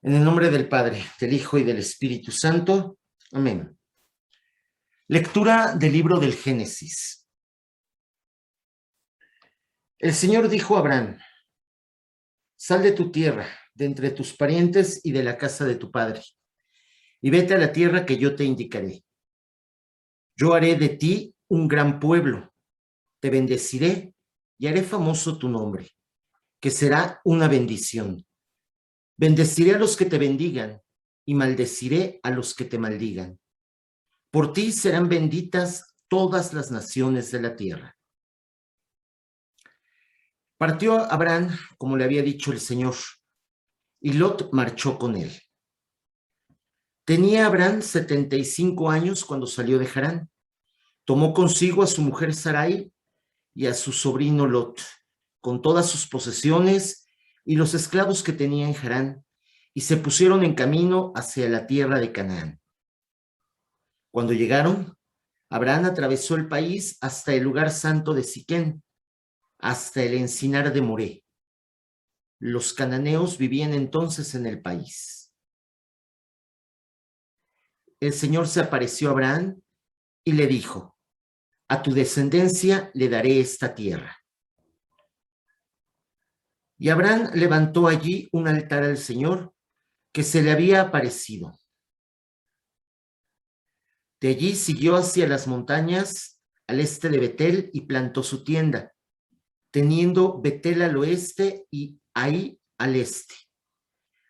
En el nombre del Padre, del Hijo y del Espíritu Santo. Amén. Lectura del libro del Génesis. El Señor dijo a Abraham: sal de tu tierra, de entre tus parientes y de la casa de tu padre, y vete a la tierra que yo te indicaré. Yo haré de ti un gran pueblo, te bendeciré y haré famoso tu nombre, que será una bendición. Bendeciré a los que te bendigan y maldeciré a los que te maldigan. Por ti serán benditas todas las naciones de la tierra. Partió Abraham, como le había dicho el Señor, y Lot marchó con él. Tenía Abraham 75 años cuando salió de Harán. Tomó consigo a su mujer Sarai y a su sobrino Lot, con todas sus posesiones y los esclavos que tenía en Harán, y se pusieron en camino hacia la tierra de Canaán. Cuando llegaron, Abraham atravesó el país hasta el lugar santo de Siquén, hasta el encinar de Moré. Los cananeos vivían entonces en el país. El Señor se apareció a Abraham y le dijo: a tu descendencia le daré esta tierra. Y Abraham levantó allí un altar al Señor que se le había aparecido. De allí siguió hacia las montañas al este de Betel y plantó su tienda, teniendo Betel al oeste y Ai al este.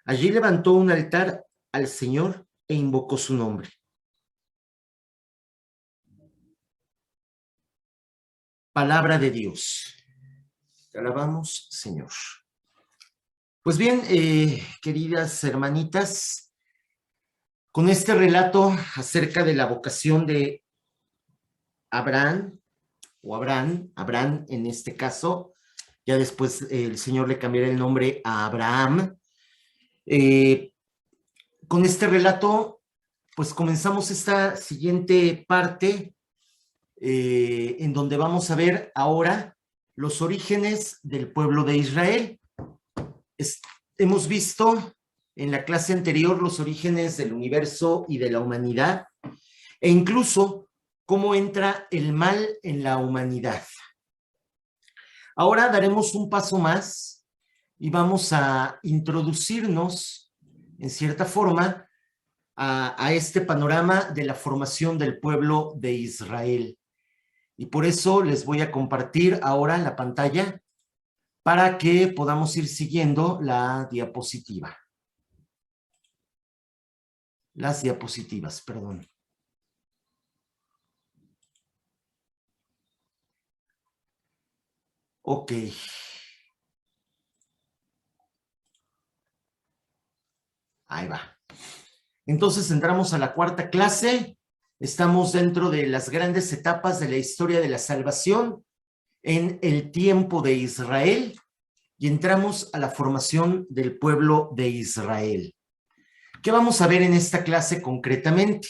Allí levantó un altar al Señor e invocó su nombre. Palabra de Dios. Te alabamos, Señor. Pues bien, queridas hermanitas, con este relato acerca de la vocación de Abraham, o Abraham en este caso, ya después el Señor le cambiará el nombre a Abraham. Con este relato, pues comenzamos esta siguiente parte en donde vamos a ver ahora los orígenes del pueblo de Israel. Hemos visto en la clase anterior los orígenes del universo y de la humanidad, e incluso cómo entra el mal en la humanidad. Ahora daremos un paso más y vamos a introducirnos, en cierta forma, a este panorama de la formación del pueblo de Israel. Y por eso les voy a compartir ahora la pantalla para que podamos ir siguiendo la diapositiva. Las diapositivas, perdón. Ok. Ahí va. Entonces entramos a la cuarta clase. Estamos dentro de las grandes etapas de la historia de la salvación en el tiempo de Israel y entramos a la formación del pueblo de Israel. ¿Qué vamos a ver en esta clase concretamente?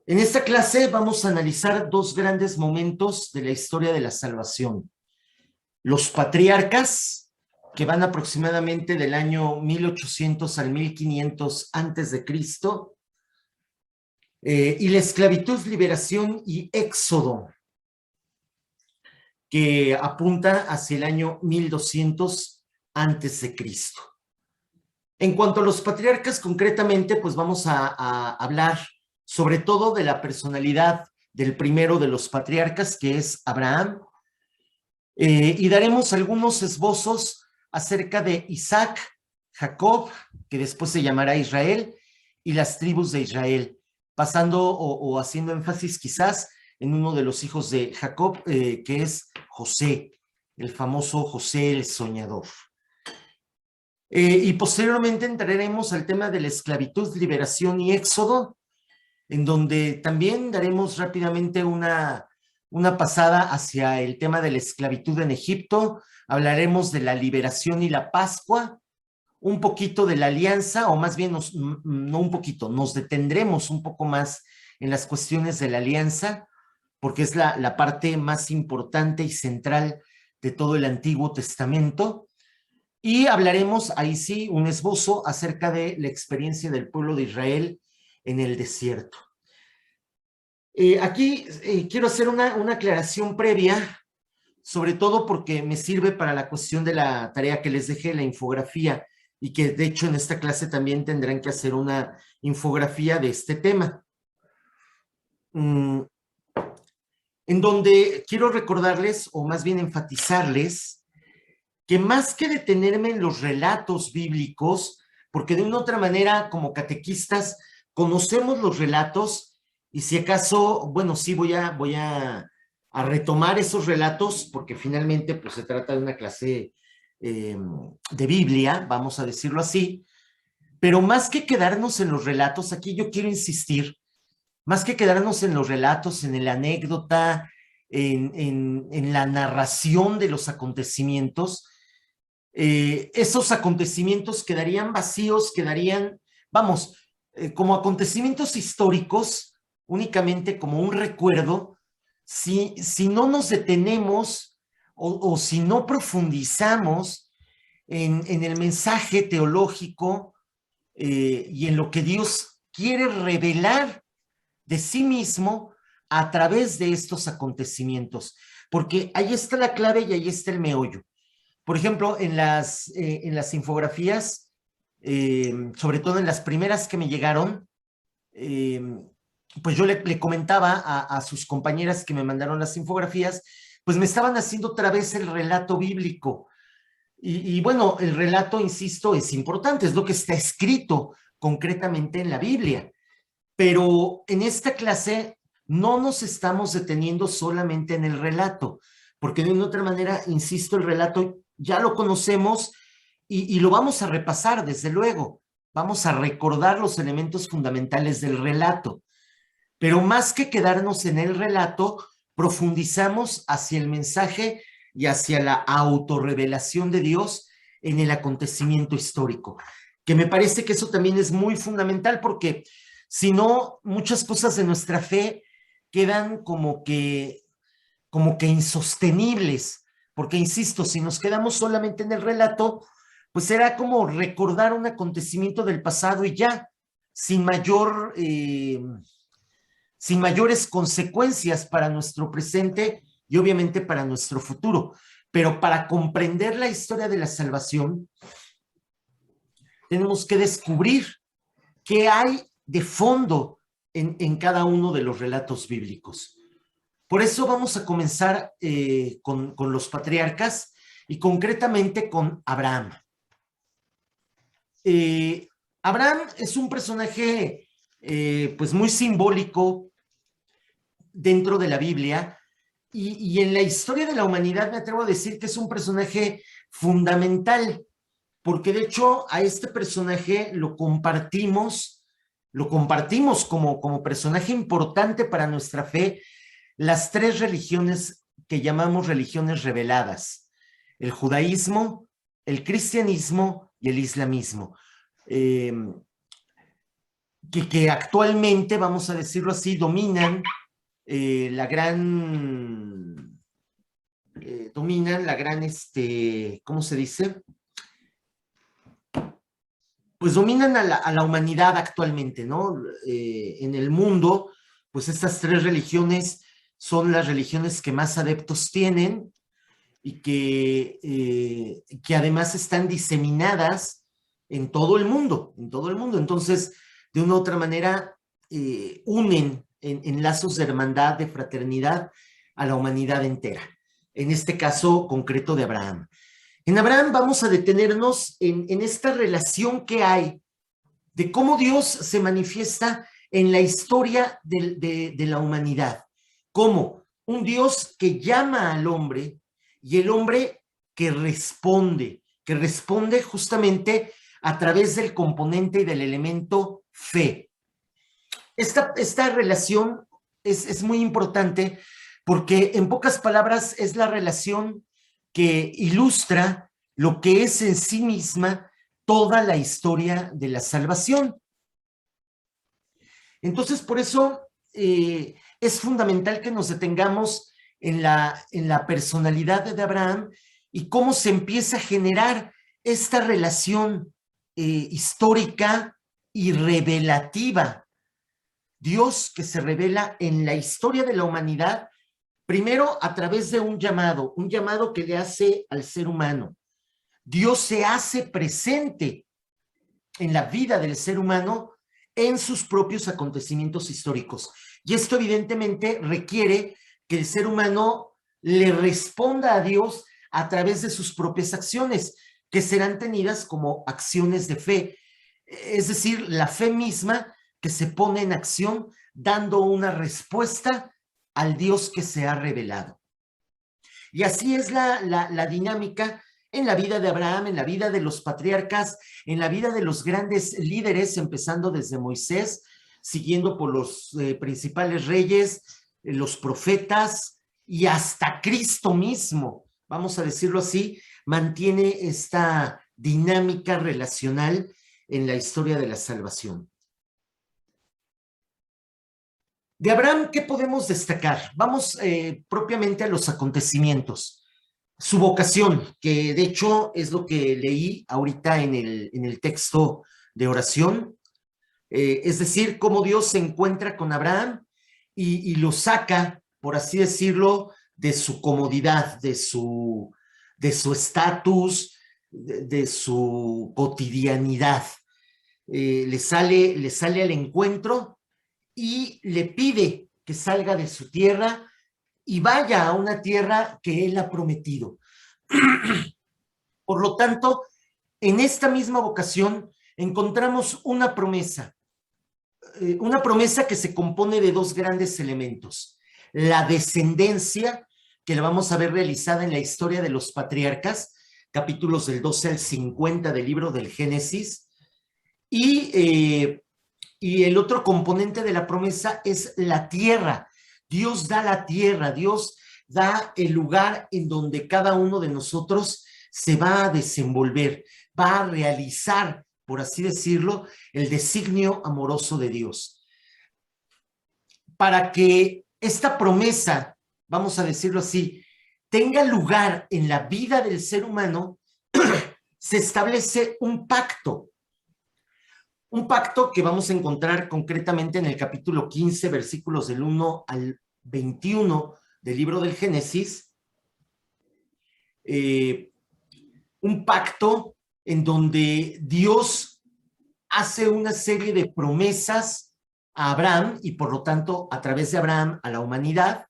En esta clase vamos a analizar dos grandes momentos de la historia de la salvación. Los patriarcas, que van aproximadamente del año 1800 al 1500 antes de Cristo, y la esclavitud, liberación y éxodo, que apunta hacia el año 1200 antes de Cristo. En cuanto a los patriarcas concretamente, pues vamos a hablar sobre todo de la personalidad del primero de los patriarcas, que es Abraham, y daremos algunos esbozos acerca de Isaac, Jacob, que después se llamará Israel, y las tribus de Israel, pasando o haciendo énfasis quizás en uno de los hijos de Jacob, que es José, el famoso José el soñador. Y posteriormente entraremos al tema de la esclavitud, liberación y éxodo, en donde también daremos rápidamente una pasada hacia el tema de la esclavitud en Egipto, hablaremos de la liberación y la Pascua, un poquito de la alianza, o más bien no un poquito, nos detendremos un poco más en las cuestiones de la alianza, porque es la parte más importante y central de todo el Antiguo Testamento. y hablaremos, ahí sí, un esbozo acerca de la experiencia del pueblo de Israel en el desierto. Aquí quiero hacer una aclaración previa, sobre todo porque me sirve para la cuestión de la tarea que les dejé, la infografía, y que de hecho en esta clase también tendrán que hacer una infografía de este tema. En donde quiero recordarles, o más bien enfatizarles, que más que detenerme en los relatos bíblicos, porque de una u otra manera, como catequistas, conocemos los relatos, y si acaso, bueno, sí a retomar esos relatos, porque finalmente pues se trata de una clase de Biblia, vamos a decirlo así, pero más que quedarnos en los relatos, aquí yo quiero insistir, más que quedarnos en los relatos, en la anécdota, en la narración de los acontecimientos, esos acontecimientos quedarían vacíos, quedarían, vamos, como acontecimientos históricos, únicamente como un recuerdo, si no nos detenemos o si no profundizamos en el mensaje teológico y en lo que Dios quiere revelar de sí mismo a través de estos acontecimientos, porque ahí está la clave y ahí está el meollo. Por ejemplo, en las infografías, sobre todo en las primeras que me llegaron, eh, pues yo le comentaba a sus compañeras que me mandaron las infografías, pues me estaban haciendo otra vez el relato bíblico. Y bueno, el relato, insisto, es importante, es lo que está escrito concretamente en la Biblia. Pero en esta clase no nos estamos deteniendo solamente en el relato, porque de una otra manera, insisto, el relato ya lo conocemos y lo vamos a repasar, desde luego. Vamos a recordar los elementos fundamentales del relato. Pero más que quedarnos en el relato, profundizamos hacia el mensaje y hacia la autorrevelación de Dios en el acontecimiento histórico, que me parece que eso también es muy fundamental porque si no, muchas cosas de nuestra fe quedan como que insostenibles, porque insisto, si nos quedamos solamente en el relato, pues será como recordar un acontecimiento del pasado y ya, sin mayor sin mayores consecuencias para nuestro presente y obviamente para nuestro futuro. Pero para comprender la historia de la salvación, tenemos que descubrir qué hay de fondo en cada uno de los relatos bíblicos. Por eso vamos a comenzar con los patriarcas y concretamente con Abraham. Abraham es un personaje pues muy simbólico dentro de la Biblia y en la historia de la humanidad me atrevo a decir que es un personaje fundamental, porque de hecho a este personaje lo compartimos como personaje importante para nuestra fe, las tres religiones que llamamos religiones reveladas, el judaísmo, el cristianismo y el islamismo. Eh, que actualmente, vamos a decirlo así, dominan la gran, ¿cómo se dice? Pues dominan a la humanidad actualmente, ¿no? En el mundo, pues estas tres religiones son las religiones que más adeptos tienen y que además están diseminadas en todo el mundo, en todo el mundo. Entonces, de una u otra manera, unen en lazos de hermandad, de fraternidad a la humanidad entera. En este caso concreto de Abraham. En Abraham vamos a detenernos en esta relación que hay de cómo Dios se manifiesta en la historia de la humanidad. Como un Dios que llama al hombre y el hombre que responde justamente a través del componente y del elemento fe. Esta relación es muy importante porque en pocas palabras es la relación que ilustra lo que es en sí misma toda la historia de la salvación. Entonces, por eso es fundamental que nos detengamos en la personalidad de Abraham y cómo se empieza a generar esta relación histórica y revelativa. Dios que se revela en la historia de la humanidad, primero a través de un llamado que le hace al ser humano. Dios se hace presente en la vida del ser humano en sus propios acontecimientos históricos. Y esto evidentemente requiere que el ser humano le responda a Dios a través de sus propias acciones, que serán tenidas como acciones de fe. Es decir, la fe misma que se pone en acción dando una respuesta al Dios que se ha revelado. Y así es la dinámica en la vida de Abraham, en la vida de los patriarcas, en la vida de los grandes líderes, empezando desde Moisés, siguiendo por los principales reyes, los profetas y hasta Cristo mismo, vamos a decirlo así, mantiene esta dinámica relacional en la historia de la salvación. De Abraham, ¿qué podemos destacar? Vamos propiamente a los acontecimientos. Su vocación, que de hecho es lo que leí ahorita en el texto de oración, es decir, cómo Dios se encuentra con Abraham y lo saca, por así decirlo, de su comodidad, de su estatus, de su cotidianidad. Le sale al encuentro y le pide que salga de su tierra y vaya a una tierra que él ha prometido. Por lo tanto, en esta misma vocación encontramos una promesa que se compone de dos grandes elementos. La descendencia, que la vamos a ver realizada en la historia de los patriarcas, capítulos del 12 al 50 del libro del Génesis, y el otro componente de la promesa es la tierra. Dios da la tierra, Dios da el lugar en donde cada uno de nosotros se va a desenvolver, va a realizar, por así decirlo, el designio amoroso de Dios. Para que esta promesa, vamos a decirlo así, tenga lugar en la vida del ser humano, se establece un pacto que vamos a encontrar concretamente en el capítulo 15, versículos del 1 al 21 del libro del Génesis, un pacto en donde Dios hace una serie de promesas a Abraham y por lo tanto a través de Abraham a la humanidad,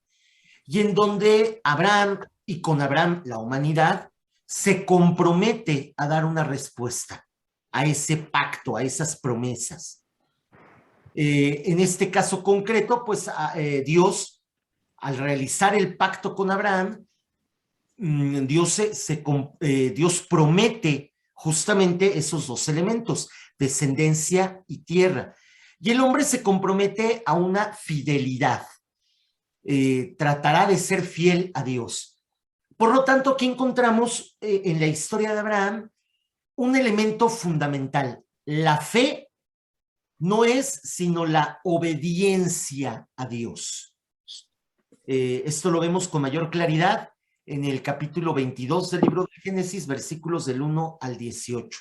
y en donde Abraham y con Abraham la humanidad se compromete a dar una respuesta a ese pacto, a esas promesas. En este caso concreto, pues Dios, al realizar el pacto con Abraham, Dios promete justamente esos dos elementos, descendencia y tierra. Y el hombre se compromete a una fidelidad. Tratará de ser fiel a Dios. Por lo tanto, aquí encontramos en la historia de Abraham un elemento fundamental. La fe no es sino la obediencia a Dios. Esto lo vemos con mayor claridad en el capítulo 22 del libro de Génesis, versículos del 1 al 18.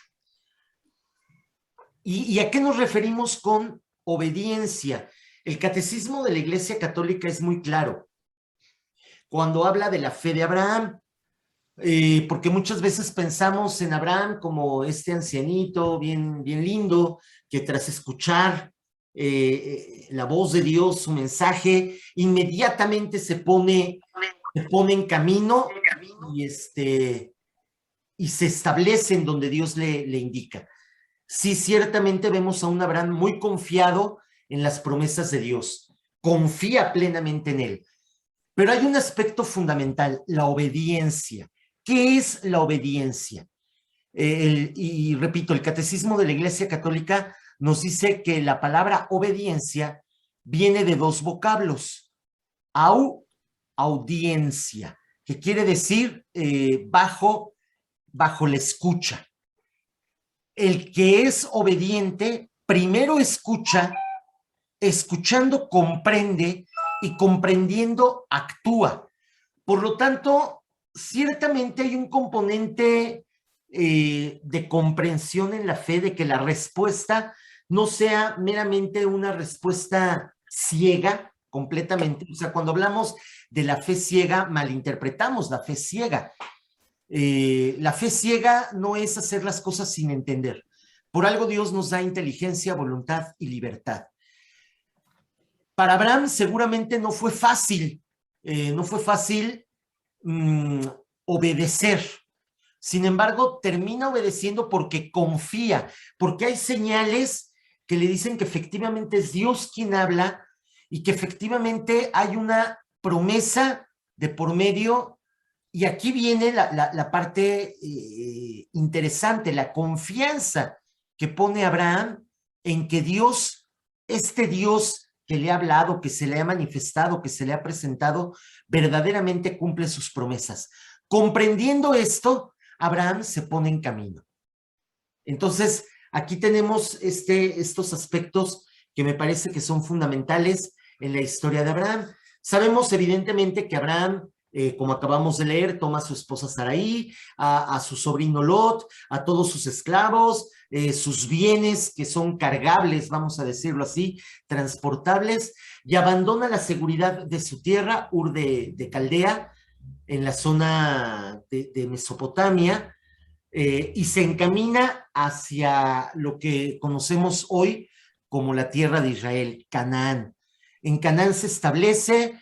¿Y a qué nos referimos con obediencia? El catecismo de la Iglesia Católica es muy claro cuando habla de la fe de Abraham, porque muchas veces pensamos en Abraham como este ancianito bien lindo, que tras escuchar la voz de Dios, su mensaje, inmediatamente se pone en camino y se establece en donde Dios le indica. Sí, ciertamente vemos a un Abraham muy confiado en las promesas de Dios, confía plenamente en él. Pero hay un aspecto fundamental, la obediencia. ¿Qué es la obediencia? Y repito, el Catecismo de la Iglesia Católica nos dice que la palabra obediencia viene de dos vocablos, audiencia, que quiere decir bajo la escucha. El que es obediente primero escucha, escuchando comprende y comprendiendo actúa. Por lo tanto, ciertamente hay un componente de comprensión en la fe, de que la respuesta no sea meramente una respuesta ciega completamente. O sea, cuando hablamos de la fe ciega, malinterpretamos la fe ciega. La fe ciega no es hacer las cosas sin entender. Por algo Dios nos da inteligencia, voluntad y libertad. Para Abraham seguramente no fue fácil, mmm, obedecer. Sin embargo, termina obedeciendo porque confía, porque hay señales que le dicen que efectivamente es Dios quien habla y que efectivamente hay una promesa de por medio. Y aquí viene la parte interesante, la confianza que pone Abraham en que Dios, este Dios que le ha hablado, que se le ha manifestado, que se le ha presentado, verdaderamente cumple sus promesas. Comprendiendo esto, Abraham se pone en camino. Entonces, aquí tenemos estos aspectos que me parece que son fundamentales en la historia de Abraham. Sabemos evidentemente que Abraham, como acabamos de leer, toma a su esposa Sarai, a su sobrino Lot, a todos sus esclavos, sus bienes que son cargables, vamos a decirlo así, transportables, y abandona la seguridad de su tierra, Ur de Caldea, en la zona de Mesopotamia, y se encamina hacia lo que conocemos hoy como la tierra de Israel, Canaán. En Canaán se establece,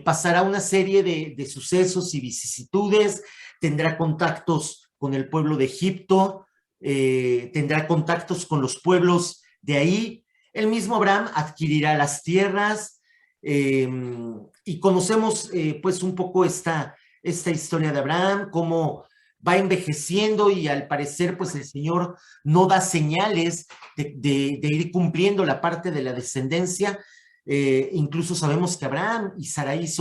pasará una serie de sucesos y vicisitudes, tendrá contactos con el pueblo de Egipto, tendrá contactos con los pueblos de ahí. El mismo Abraham adquirirá las tierras, y conocemos pues un poco esta historia de Abraham, cómo va envejeciendo y al parecer pues el Señor no da señales de ir cumpliendo la parte de la descendencia. Incluso sabemos que Abraham y Sarai es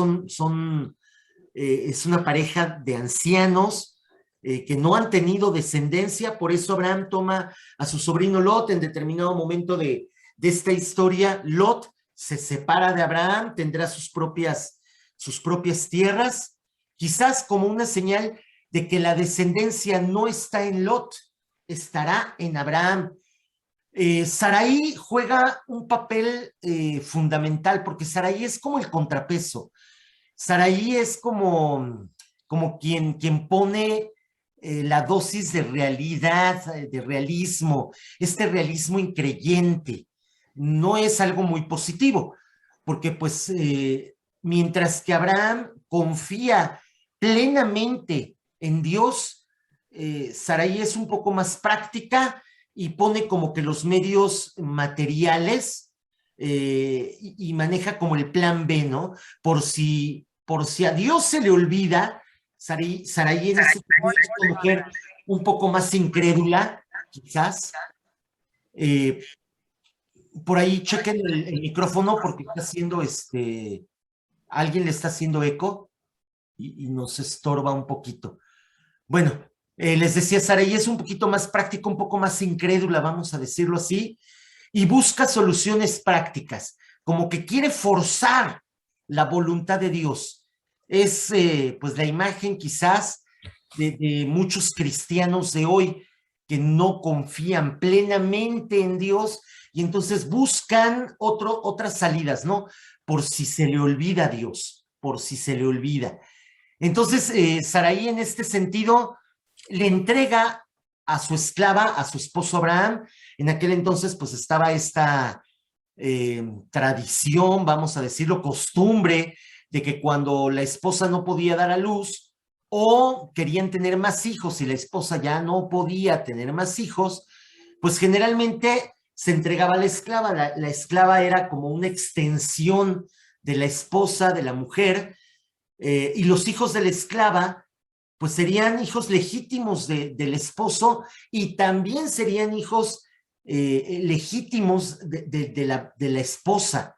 una pareja de ancianos que no han tenido descendencia, por eso Abraham toma a su sobrino Lot en determinado momento de esta historia. Lot se separa de Abraham, tendrá sus propias tierras, quizás como una señal de que la descendencia no está en Lot, estará en Abraham. Sarai juega un papel fundamental, porque Sarai es como el contrapeso. Sarai es como quien pone la dosis de realidad, de realismo, este realismo increyente. No es algo muy positivo, porque pues mientras que Abraham confía plenamente en Dios, Sarai es un poco más práctica y pone como que los medios materiales, y maneja como el plan B, ¿no? Por si a Dios se le olvida, Sarai en ese sentido es una mujer un poco más incrédula, quizás. Eh, por ahí chequen el micrófono porque está haciendo alguien le está haciendo eco y nos estorba un poquito. Bueno, les decía, Sarai es un poquito más práctica, un poco más incrédula, vamos a decirlo así, y busca soluciones prácticas, como que quiere forzar la voluntad de Dios. Es pues la imagen quizás de muchos cristianos de hoy que no confían plenamente en Dios y entonces buscan otras salidas, ¿no? Por si se le olvida a Dios, por si se le olvida. Entonces, Sarai en este sentido le entrega a su esclava, a su esposo Abraham. En aquel entonces pues estaba esta tradición, vamos a decirlo, costumbre, de que cuando la esposa no podía dar a luz o querían tener más hijos y la esposa ya no podía tener más hijos, pues generalmente se entregaba a la esclava. La esclava era como una extensión de la esposa, de la mujer, y los hijos de la esclava pues serían hijos legítimos del esposo y también serían hijos legítimos de la esposa.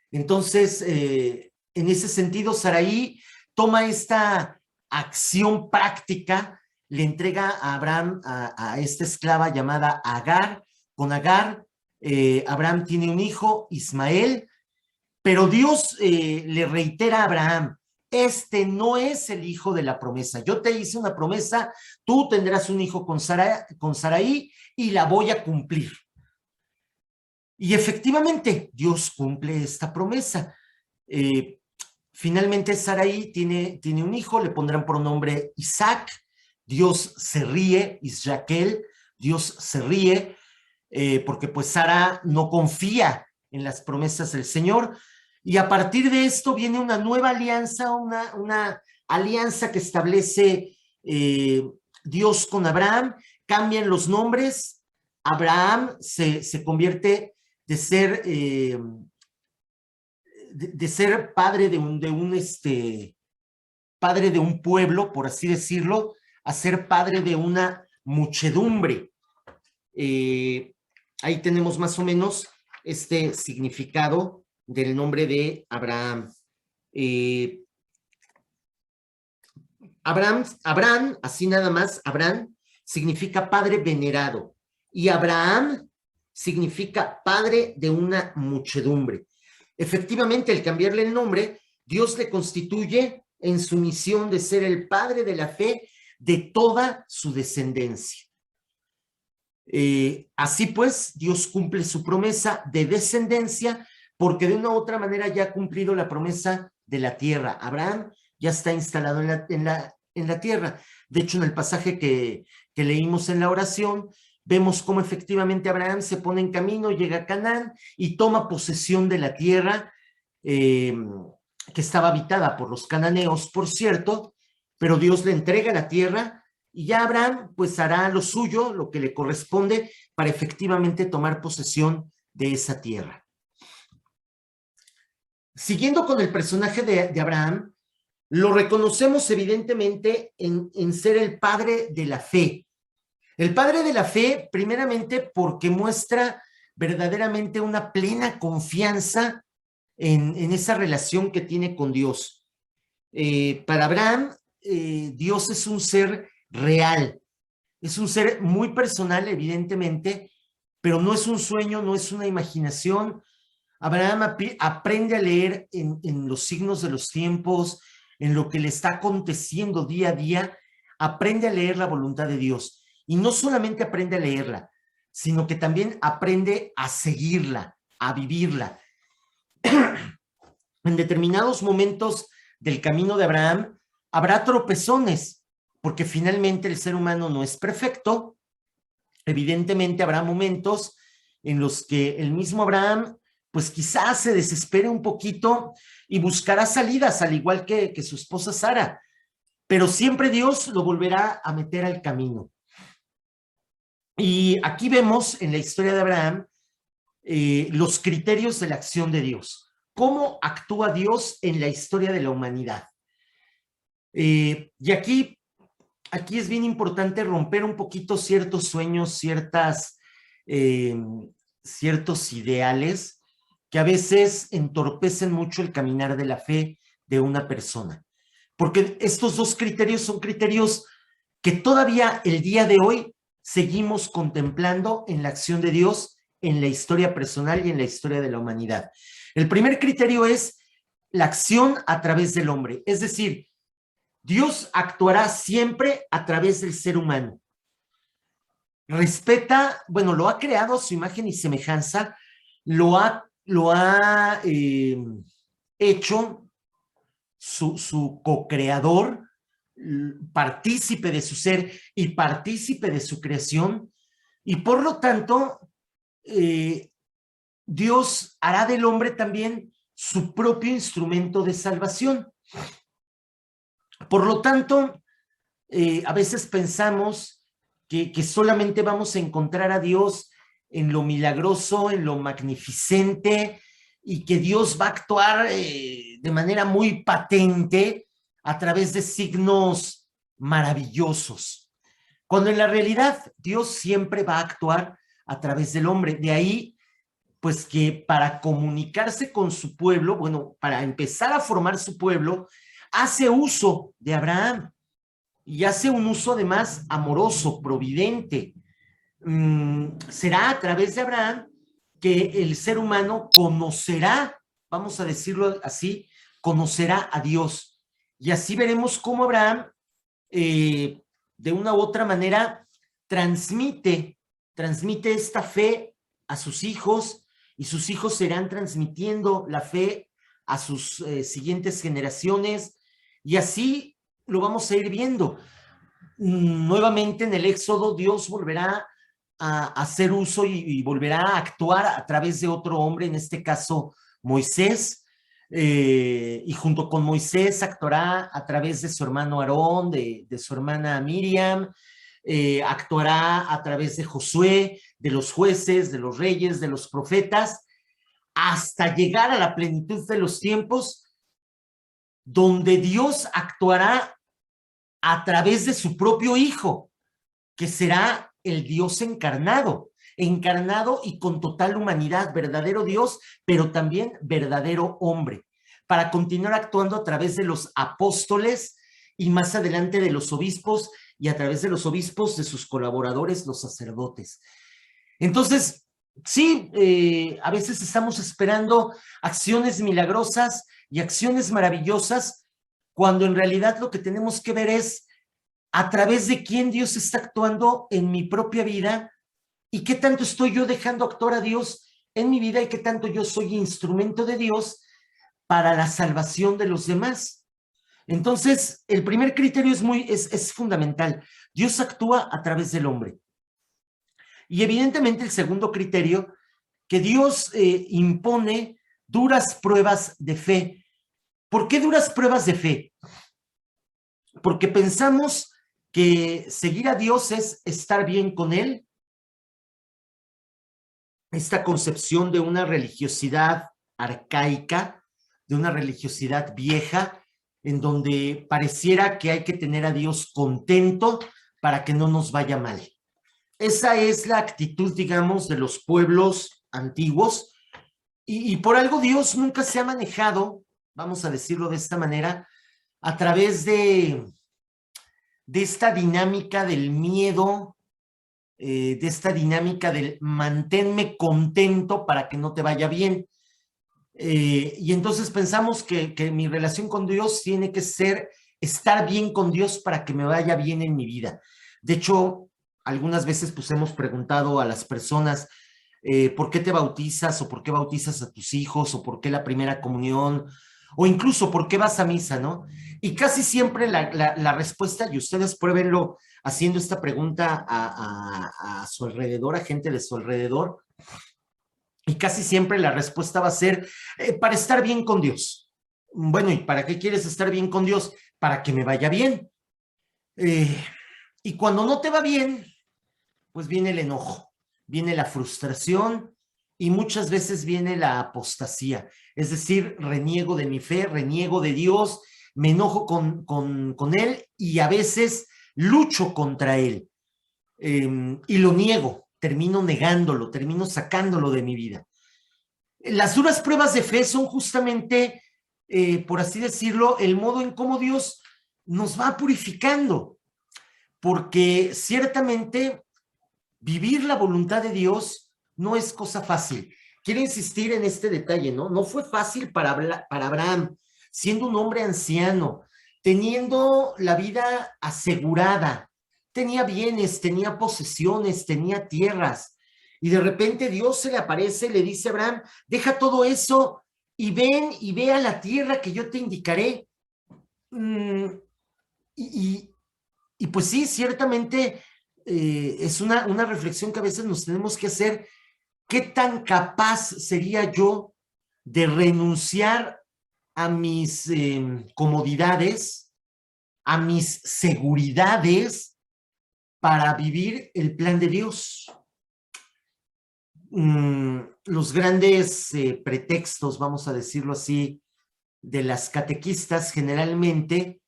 Entonces, en ese sentido, Sarai toma esta acción práctica, le entrega a Abraham a esta esclava llamada Agar. Con Agar, Abraham tiene un hijo, Ismael, pero Dios le reitera a Abraham, este no es el hijo de la promesa. Yo te hice una promesa, tú tendrás un hijo con Sarai y la voy a cumplir. Y efectivamente, Dios cumple esta promesa. Finalmente, Sarai tiene un hijo, le pondrán por nombre Isaac. Dios se ríe, Israel, Dios se ríe, porque pues Sara no confía en las promesas del Señor. Y a partir de esto viene una nueva alianza, una alianza que establece Dios con Abraham. Cambian los nombres. Abraham se convierte de ser padre padre de un pueblo, por así decirlo, a ser padre de una muchedumbre. Ahí tenemos más o menos este significado del nombre de Abraham. Abraham, así nada más, Abraham significa padre venerado y Abraham significa padre de una muchedumbre. Efectivamente, al cambiarle el nombre, Dios le constituye en su misión de ser el padre de la fe de toda su descendencia. Así pues, Dios cumple su promesa de descendencia porque de una u otra manera ya ha cumplido la promesa de la tierra. Abraham ya está instalado en la tierra. De hecho, en el pasaje que leímos en la oración, vemos cómo efectivamente Abraham se pone en camino, llega a Canaán y toma posesión de la tierra que estaba habitada por los cananeos, por cierto, pero Dios le entrega la tierra y ya Abraham pues hará lo suyo, lo que le corresponde para efectivamente tomar posesión de esa tierra. Siguiendo con el personaje de Abraham, lo reconocemos evidentemente en ser el padre de la fe. El padre de la fe, primeramente porque muestra verdaderamente una plena confianza en esa relación que tiene con Dios. Para Abraham, Dios es un ser real, es un ser muy personal, evidentemente, pero no es un sueño, no es una imaginación. Abraham aprende a leer en los signos de los tiempos, en lo que le está aconteciendo día a día, aprende a leer la voluntad de Dios. Y no solamente aprende a leerla, sino que también aprende a seguirla, a vivirla. En determinados momentos del camino de Abraham habrá tropezones, porque finalmente el ser humano no es perfecto. Evidentemente habrá momentos en los que el mismo Abraham pues quizás se desespere un poquito y buscará salidas, al igual que su esposa Sara, pero siempre Dios lo volverá a meter al camino. Y aquí vemos en la historia de Abraham los criterios de la acción de Dios. ¿Cómo actúa Dios en la historia de la humanidad? Y aquí es bien importante romper un poquito ciertos sueños, ciertos ideales que a veces entorpecen mucho el caminar de la fe de una persona. Porque estos dos criterios son criterios que todavía el día de hoy seguimos contemplando en la acción de Dios, en la historia personal y en la historia de la humanidad. El primer criterio es la acción a través del hombre, es decir, Dios actuará siempre a través del ser humano. Respeta, bueno, lo ha creado a su imagen y semejanza, lo ha hecho su co-creador, partícipe de su ser y partícipe de su creación, y por lo tanto, Dios hará del hombre también su propio instrumento de salvación. Por lo tanto, a veces pensamos que solamente vamos a encontrar a Dios en lo milagroso, en lo magnificente, y que Dios va a actuar de manera muy patente a través de signos maravillosos. Cuando en la realidad Dios siempre va a actuar a través del hombre. De ahí, pues que para comunicarse con su pueblo, bueno, para empezar a formar su pueblo, hace uso de Abraham y hace un uso además amoroso, providente. Será a través de Abraham que el ser humano conocerá, vamos a decirlo así, conocerá a Dios. Y así veremos cómo Abraham, de una u otra manera, transmite esta fe a sus hijos, y sus hijos serán transmitiendo la fe a sus siguientes generaciones, y así lo vamos a ir viendo. Nuevamente en el Éxodo, Dios volverá a hacer uso y volverá a actuar a través de otro hombre, en este caso Moisés, y junto con Moisés actuará a través de su hermano Aarón, de su hermana Miriam, actuará a través de Josué, de los jueces, de los reyes, de los profetas, hasta llegar a la plenitud de los tiempos, donde Dios actuará a través de su propio Hijo, que será el Dios encarnado y con total humanidad, verdadero Dios, pero también verdadero hombre, para continuar actuando a través de los apóstoles y más adelante de los obispos, y a través de los obispos de sus colaboradores, los sacerdotes. Entonces, sí, a veces estamos esperando acciones milagrosas y acciones maravillosas, cuando en realidad lo que tenemos que ver es a través de quién Dios está actuando en mi propia vida, y qué tanto estoy yo dejando actuar a Dios en mi vida, y qué tanto yo soy instrumento de Dios para la salvación de los demás. Entonces, el primer criterio es fundamental. Dios actúa a través del hombre. Y evidentemente el segundo criterio, que Dios impone duras pruebas de fe. ¿Por qué duras pruebas de fe? Porque pensamos que seguir a Dios es estar bien con Él. Esta concepción de una religiosidad arcaica, de una religiosidad vieja, en donde pareciera que hay que tener a Dios contento para que no nos vaya mal. Esa es la actitud, digamos, de los pueblos antiguos, y por algo Dios nunca se ha manejado, vamos a decirlo de esta manera, a través de esta dinámica del miedo, de esta dinámica del manténme contento para que no te vaya bien. Y entonces pensamos que mi relación con Dios tiene que ser estar bien con Dios para que me vaya bien en mi vida. De hecho, algunas veces pues hemos preguntado a las personas, ¿por qué te bautizas? ¿O por qué bautizas a tus hijos? ¿O por qué la primera comunión? O incluso, ¿por qué vas a misa, no? Y casi siempre la respuesta, y ustedes pruébenlo haciendo esta pregunta a su alrededor, a gente de su alrededor, y casi siempre la respuesta va a ser, para estar bien con Dios. Bueno, ¿y para qué quieres estar bien con Dios? Para que me vaya bien. Y cuando no te va bien, pues viene el enojo, viene la frustración, y muchas veces viene la apostasía. Es decir, reniego de mi fe, reniego de Dios, me enojo con Él, y a veces lucho contra Él, y lo niego, termino negándolo, termino sacándolo de mi vida. Las duras pruebas de fe son justamente, por así decirlo, el modo en cómo Dios nos va purificando, porque ciertamente vivir la voluntad de Dios no es cosa fácil. Quiero insistir en este detalle, ¿no? No fue fácil para Abraham, siendo un hombre anciano, teniendo la vida asegurada, tenía bienes, tenía posesiones, tenía tierras, y de repente Dios se le aparece y le dice a Abraham, deja todo eso y ven y ve a la tierra que yo te indicaré. Mm, y, y pues sí, ciertamente es una reflexión que a veces nos tenemos que hacer. ¿Qué tan capaz sería yo de renunciar a mis comodidades, a mis seguridades, para vivir el plan de Dios? Los grandes pretextos, vamos a decirlo así, de las catequistas generalmente,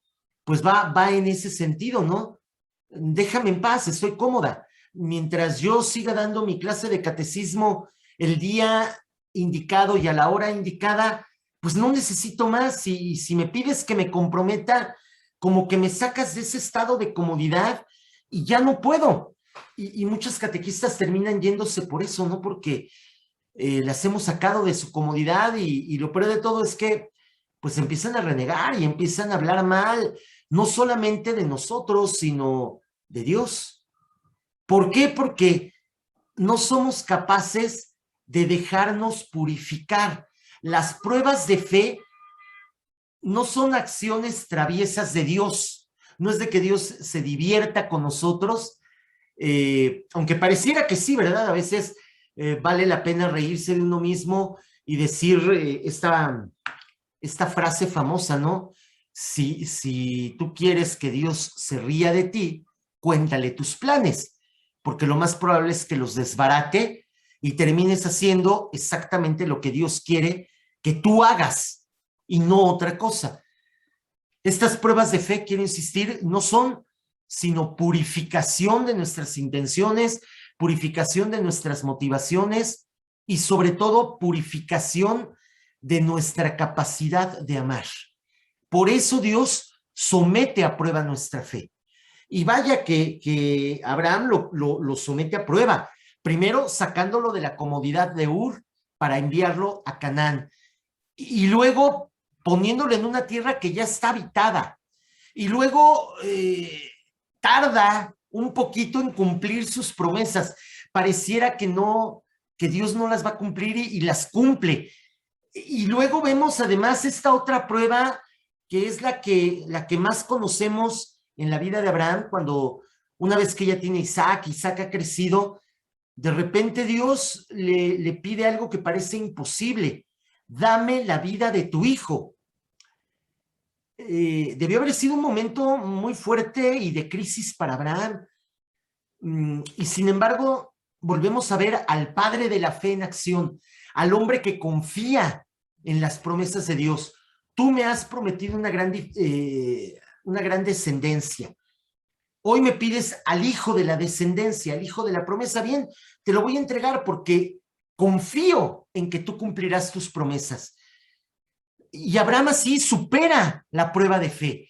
pues va en ese sentido, ¿no? Déjame en paz, estoy cómoda. Mientras yo siga dando mi clase de catecismo el día indicado y a la hora indicada, pues no necesito más. Y si me pides que me comprometa, como que me sacas de ese estado de comodidad y ya no puedo. Y muchas catequistas terminan yéndose por eso, ¿no? Porque las hemos sacado de su comodidad, y lo peor de todo es que pues empiezan a renegar y empiezan a hablar mal, no solamente de nosotros, sino de Dios. ¿Por qué? Porque no somos capaces de dejarnos purificar. Las pruebas de fe no son acciones traviesas de Dios. No es de que Dios se divierta con nosotros, aunque pareciera que sí, ¿verdad? A veces vale la pena reírse de uno mismo y decir esta frase famosa, ¿no? Si tú quieres que Dios se ría de ti, cuéntale tus planes, porque lo más probable es que los desbarate y termines haciendo exactamente lo que Dios quiere que tú hagas y no otra cosa. Estas pruebas de fe, quiero insistir, no son sino purificación de nuestras intenciones, purificación de nuestras motivaciones y sobre todo purificación de nuestra capacidad de amar. Por eso Dios somete a prueba nuestra fe. Y vaya que Abraham lo somete a prueba, primero sacándolo de la comodidad de Ur para enviarlo a Canaán, y luego poniéndolo en una tierra que ya está habitada, y luego tarda un poquito en cumplir sus promesas. Pareciera que no, que Dios no las va a cumplir y las cumple. Y luego vemos además esta otra prueba que es la que más conocemos en la vida de Abraham, cuando una vez que ya tiene Isaac ha crecido, de repente Dios le pide algo que parece imposible: dame la vida de tu hijo. Debió haber sido un momento muy fuerte y de crisis para Abraham. Y sin embargo, volvemos a ver al padre de la fe en acción, al hombre que confía en las promesas de Dios. Tú me has prometido una gran descendencia. Hoy me pides al hijo de la descendencia, al hijo de la promesa. Bien, te lo voy a entregar porque confío en que tú cumplirás tus promesas. Y Abraham así supera la prueba de fe.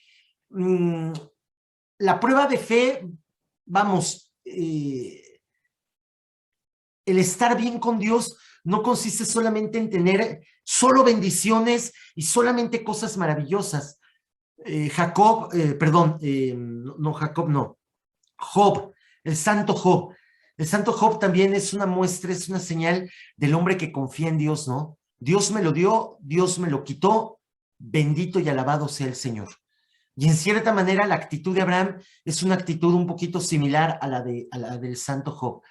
La prueba de fe, vamos, el estar bien con Dios no consiste solamente en tener solo bendiciones y solamente cosas maravillosas. Job, el santo Job. El santo Job también es una muestra, es una señal del hombre que confía en Dios, ¿no? Dios me lo dio, Dios me lo quitó, bendito y alabado sea el Señor. Y en cierta manera la actitud de Abraham es una actitud un poquito similar a la del santo Job.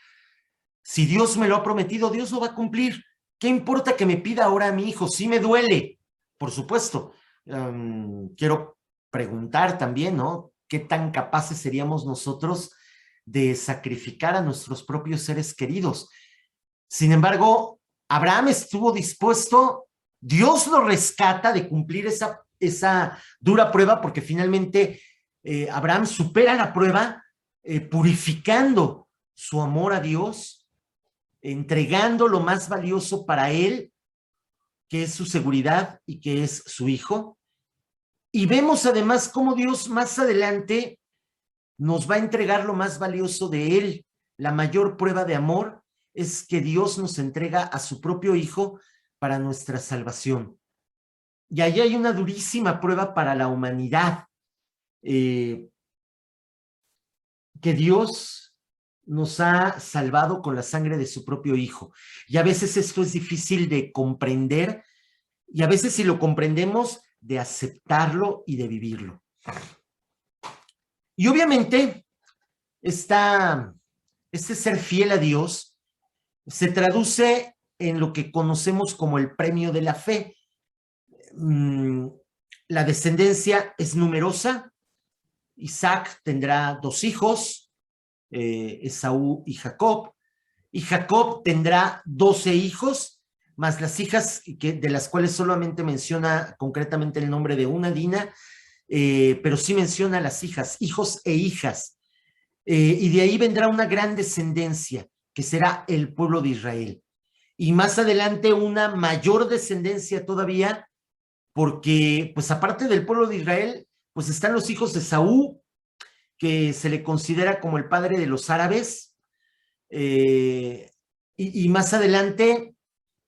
Si Dios me lo ha prometido, Dios lo va a cumplir. ¿Qué importa que me pida ahora a mi hijo? Sí me duele, por supuesto. Quiero preguntar también, ¿no? ¿Qué tan capaces seríamos nosotros de sacrificar a nuestros propios seres queridos? Sin embargo, Abraham estuvo dispuesto, Dios lo rescata de cumplir esa dura prueba, porque finalmente Abraham supera la prueba purificando su amor a Dios, entregando lo más valioso para él, que es su seguridad y que es su hijo. Y vemos además cómo Dios más adelante nos va a entregar lo más valioso de él. La mayor prueba de amor es que Dios nos entrega a su propio hijo para nuestra salvación. Y ahí hay una durísima prueba para la humanidad, que Dios nos ha salvado con la sangre de su propio hijo. Y a veces esto es difícil de comprender, y a veces si lo comprendemos, de aceptarlo y de vivirlo. Y obviamente, este ser fiel a Dios se traduce en lo que conocemos como el premio de la fe. La descendencia es numerosa. Isaac tendrá 2 hijos, Esaú y Jacob. Y Jacob tendrá 12 hijos, más las hijas de las cuales solamente menciona concretamente el nombre de una, Dina, pero sí menciona las hijas, hijos e hijas. Y de ahí vendrá una gran descendencia, que será el pueblo de Israel. Y más adelante una mayor descendencia todavía, porque pues aparte del pueblo de Israel, pues están los hijos de Esaú, que se le considera como el padre de los árabes, y más adelante,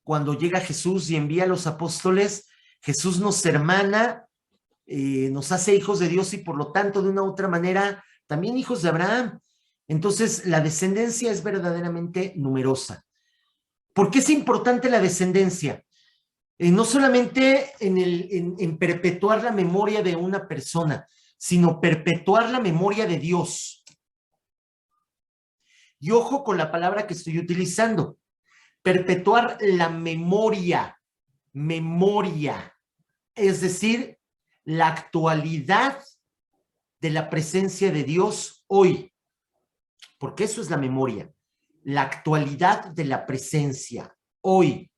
cuando llega Jesús y envía a los apóstoles, Jesús nos hermana, nos hace hijos de Dios y por lo tanto de una u otra manera también hijos de Abraham. Entonces la descendencia es verdaderamente numerosa. ¿Por qué es importante la descendencia? No solamente en perpetuar la memoria de una persona, sino perpetuar la memoria de Dios. Y ojo con la palabra que estoy utilizando, perpetuar la memoria, es decir, la actualidad de la presencia de Dios hoy, porque eso es la memoria, la actualidad de la presencia hoy.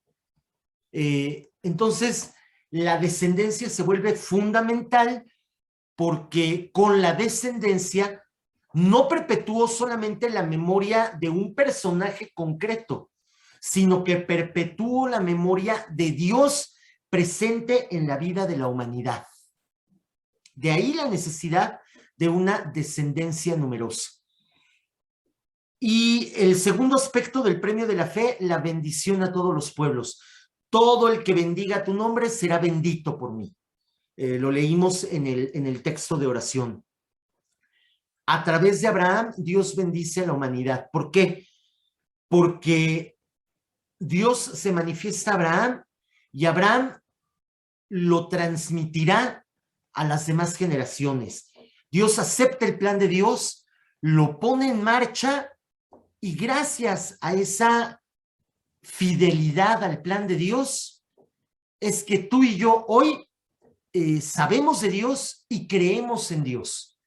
Entonces, la descendencia se vuelve fundamental porque con la descendencia no perpetúo solamente la memoria de un personaje concreto, sino que perpetúo la memoria de Dios presente en la vida de la humanidad. De ahí la necesidad de una descendencia numerosa. Y el segundo aspecto del premio de la fe, la bendición a todos los pueblos. Todo el que bendiga tu nombre será bendito por mí. Lo leímos en el texto de oración. A través de Abraham, Dios bendice a la humanidad. ¿Por qué? Porque Dios se manifiesta a Abraham y Abraham lo transmitirá a las demás generaciones. Dios acepta el plan de Dios, lo pone en marcha y gracias a esa fidelidad al plan de Dios es que tú y yo hoy sabemos de Dios y creemos en Dios.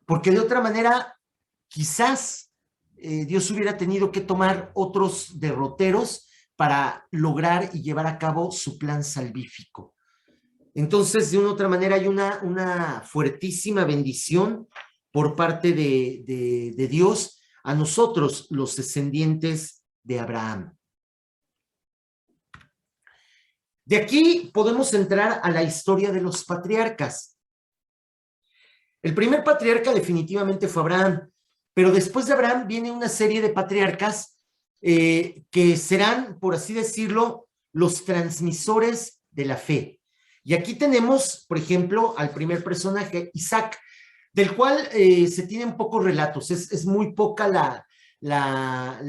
Porque de otra manera, quizás Dios hubiera tenido que tomar otros derroteros para lograr y llevar a cabo su plan salvífico. Entonces, de una u otra manera, hay una fuertísima bendición por parte de Dios a nosotros, los descendientes de Abraham. De aquí podemos entrar a la historia de los patriarcas. El primer patriarca definitivamente fue Abraham, pero después de Abraham viene una serie de patriarcas que serán, por así decirlo, los transmisores de la fe. Y aquí tenemos, por ejemplo, al primer personaje, Isaac, del cual se tienen pocos relatos. Es muy poca las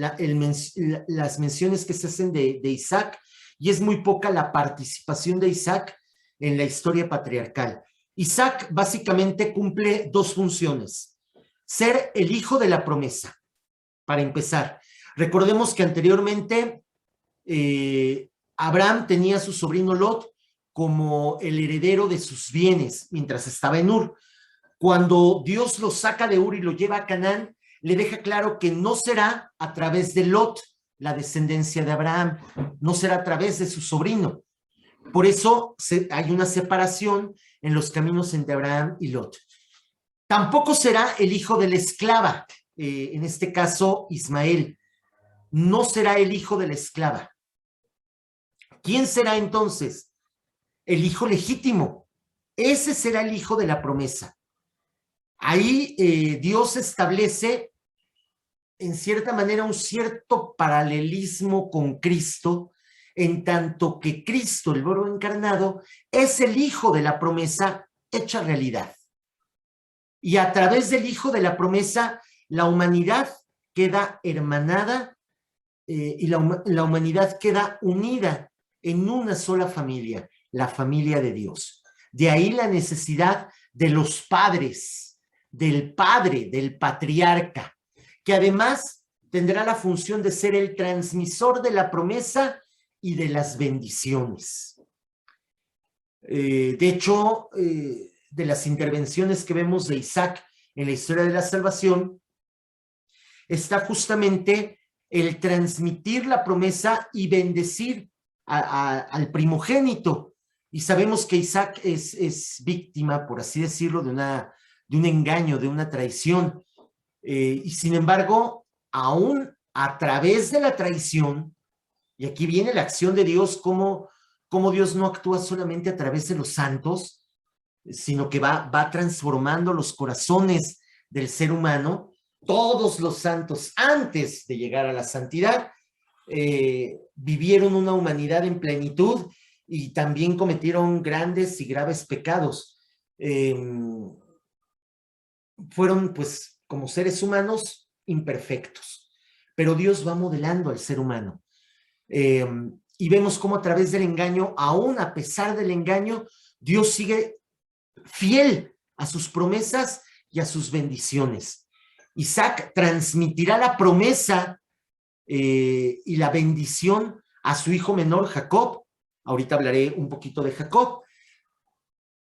menciones que se hacen de Isaac y es muy poca la participación de Isaac en la historia patriarcal. Isaac básicamente cumple dos funciones. Ser el hijo de la promesa, para empezar. Recordemos que anteriormente Abraham tenía a su sobrino Lot como el heredero de sus bienes mientras estaba en Ur. Cuando Dios lo saca de Ur y lo lleva a Canaán, le deja claro que no será a través de Lot la descendencia de Abraham, no será a través de su sobrino. Por eso hay una separación en los caminos entre Abraham y Lot. Tampoco será el hijo de la esclava, en este caso Ismael. No será el hijo de la esclava. ¿Quién será entonces? El hijo legítimo. Ese será el hijo de la promesa. Ahí Dios establece en cierta manera un cierto paralelismo con Cristo, en tanto que Cristo, el Verbo encarnado, es el hijo de la promesa hecha realidad. Y a través del hijo de la promesa, la humanidad queda hermanada y la humanidad queda unida en una sola familia, la familia de Dios. De ahí la necesidad de los padres, del padre, del patriarca, que además tendrá la función de ser el transmisor de la promesa y de las bendiciones. De hecho, de las intervenciones que vemos de Isaac en la historia de la salvación, está justamente el transmitir la promesa y bendecir al primogénito. Y sabemos que Isaac es víctima, por así decirlo, de un engaño, de una traición. Y sin embargo, aún a través de la traición, y aquí viene la acción de Dios, cómo Dios no actúa solamente a través de los santos, sino que va transformando los corazones del ser humano. Todos los santos, antes de llegar a la santidad, vivieron una humanidad en plenitud y también cometieron grandes y graves pecados. Fueron, pues, como seres humanos, imperfectos, pero Dios va modelando al ser humano. Y vemos cómo a través del engaño, aún a pesar del engaño, Dios sigue fiel a sus promesas y a sus bendiciones. Isaac transmitirá la promesa y la bendición a su hijo menor, Jacob. Ahorita hablaré un poquito de Jacob.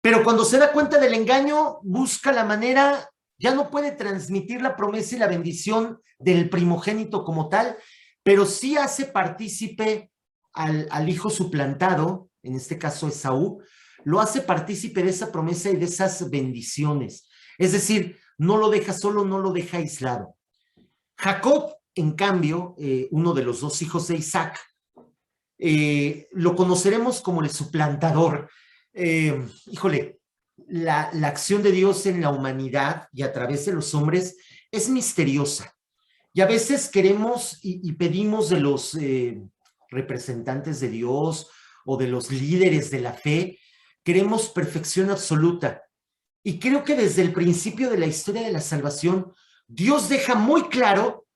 Pero cuando se da cuenta del engaño, busca la manera, ya no puede transmitir la promesa y la bendición del primogénito como tal, pero sí hace partícipe al hijo suplantado, en este caso Esaú, lo hace partícipe de esa promesa y de esas bendiciones. Es decir, no lo deja solo, no lo deja aislado. Jacob, en cambio, uno de los dos hijos de Isaac, lo conoceremos como el suplantador. Híjole, la acción de Dios en la humanidad y a través de los hombres es misteriosa. Y a veces queremos y pedimos de los representantes de Dios o de los líderes de la fe, queremos perfección absoluta. Y creo que desde el principio de la historia de la salvación, Dios deja muy claro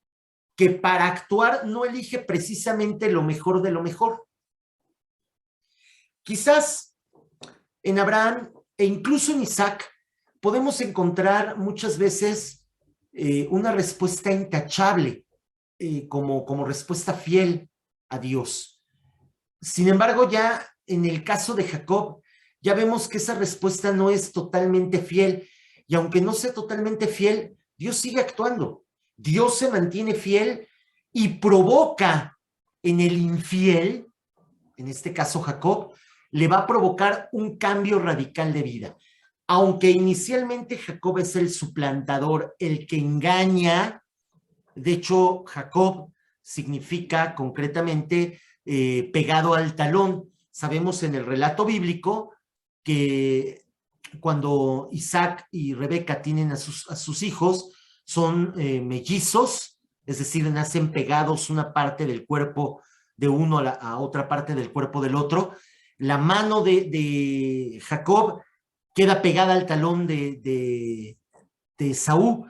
que para actuar no elige precisamente lo mejor de lo mejor. Quizás en Abraham e incluso en Isaac podemos encontrar muchas veces una respuesta intachable como respuesta fiel a Dios. Sin embargo, ya en el caso de Jacob, ya vemos que esa respuesta no es totalmente fiel, y aunque no sea totalmente fiel, Dios sigue actuando. Dios se mantiene fiel y provoca en el infiel, en este caso Jacob, le va a provocar un cambio radical de vida. Aunque inicialmente Jacob es el suplantador, el que engaña, de hecho Jacob significa concretamente pegado al talón. Sabemos en el relato bíblico que cuando Isaac y Rebeca tienen a sus hijos, son mellizos, es decir, nacen pegados una parte del cuerpo de uno a otra parte del cuerpo del otro. La mano de Jacob queda pegada al talón de Esaú,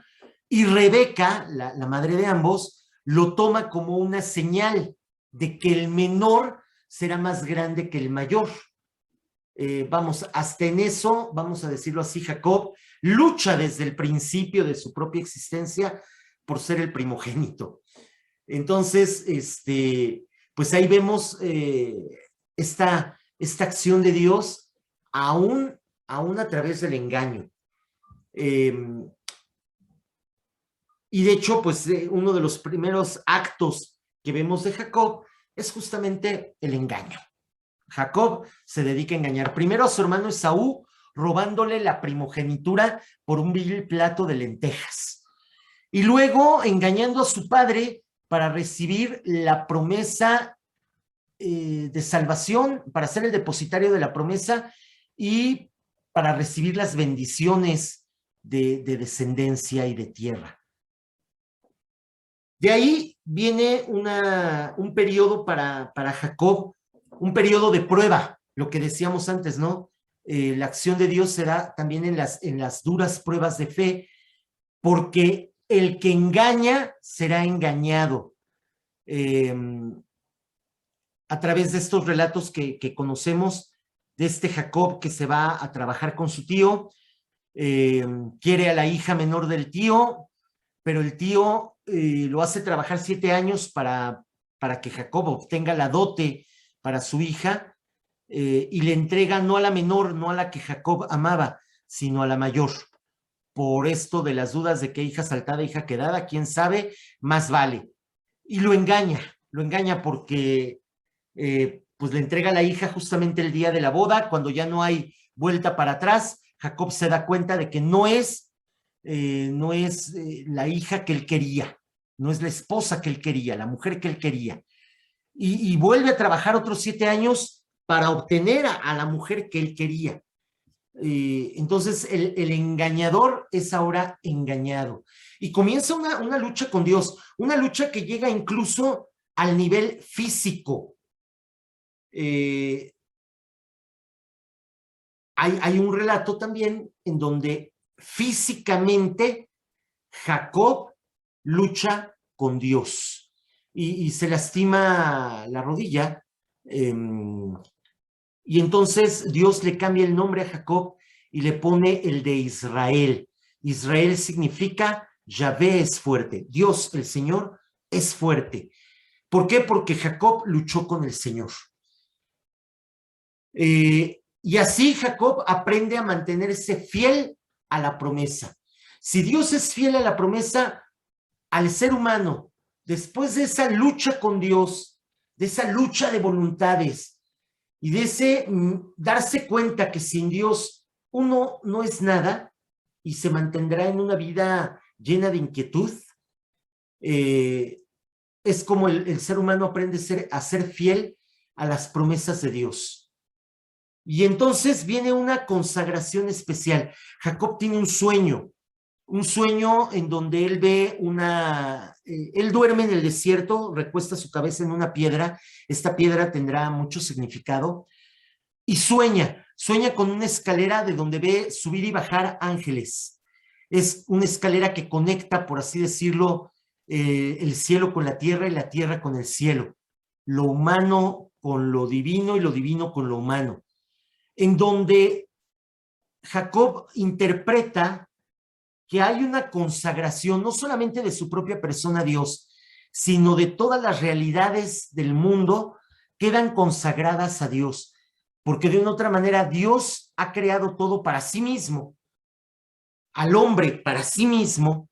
y Rebeca, la madre de ambos, lo toma como una señal de que el menor será más grande que el mayor. Vamos, hasta en eso, vamos a decirlo así, Jacob lucha desde el principio de su propia existencia por ser el primogénito. Entonces, pues ahí vemos esta acción de Dios aún a través del engaño. Y de hecho, pues uno de los primeros actos que vemos de Jacob es justamente el engaño. Jacob se dedica a engañar primero a su hermano Esaú, robándole la primogenitura por un vil plato de lentejas. Y luego engañando a su padre para recibir la promesa de salvación, para ser el depositario de la promesa y para recibir las bendiciones de descendencia y de tierra. De ahí viene un periodo para Jacob, un periodo de prueba, lo que decíamos antes, ¿no? La acción de Dios será también en las duras pruebas de fe, porque el que engaña será engañado. A través de estos relatos que conocemos, de este Jacob que se va a trabajar con su tío, quiere a la hija menor del tío, pero el tío lo hace trabajar 7 años para que Jacob obtenga la dote para su hija, y le entrega no a la menor, no a la que Jacob amaba, sino a la mayor. Por esto de las dudas de qué hija saltada, hija quedada, quién sabe, más vale. Y lo engaña porque pues le entrega a la hija justamente el día de la boda, cuando ya no hay vuelta para atrás. Jacob se da cuenta de que no es la hija que él quería, no es la esposa que él quería, la mujer que él quería. Y vuelve a trabajar otros 7 años para obtener a la mujer que él quería. Entonces el engañador es ahora engañado. Y comienza una lucha con Dios, una lucha que llega incluso al nivel físico. hay un relato también en donde físicamente Jacob lucha con Dios y se lastima la rodilla. Y entonces Dios le cambia el nombre a Jacob y le pone el de Israel. Israel significa Yahvé es fuerte. Dios, el Señor, es fuerte. ¿Por qué? Porque Jacob luchó con el Señor. Y así Jacob aprende a mantenerse fiel a la promesa. Si Dios es fiel a la promesa, al ser humano, después de esa lucha con Dios, de esa lucha de voluntades y de ese darse cuenta que sin Dios uno no es nada y se mantendrá en una vida llena de inquietud, es como el ser humano aprende a ser fiel a las promesas de Dios. Y entonces viene una consagración especial. Jacob tiene un sueño en donde él ve él duerme en el desierto, recuesta su cabeza en una piedra, esta piedra tendrá mucho significado, y sueña con una escalera de donde ve subir y bajar ángeles. Es una escalera que conecta, por así decirlo, el cielo con la tierra y la tierra con el cielo, lo humano con lo divino y lo divino con lo humano, en donde Jacob interpreta que hay una consagración no solamente de su propia persona a Dios, sino de todas las realidades del mundo quedan consagradas a Dios, porque de una otra manera Dios ha creado todo para sí mismo, al hombre para sí mismo,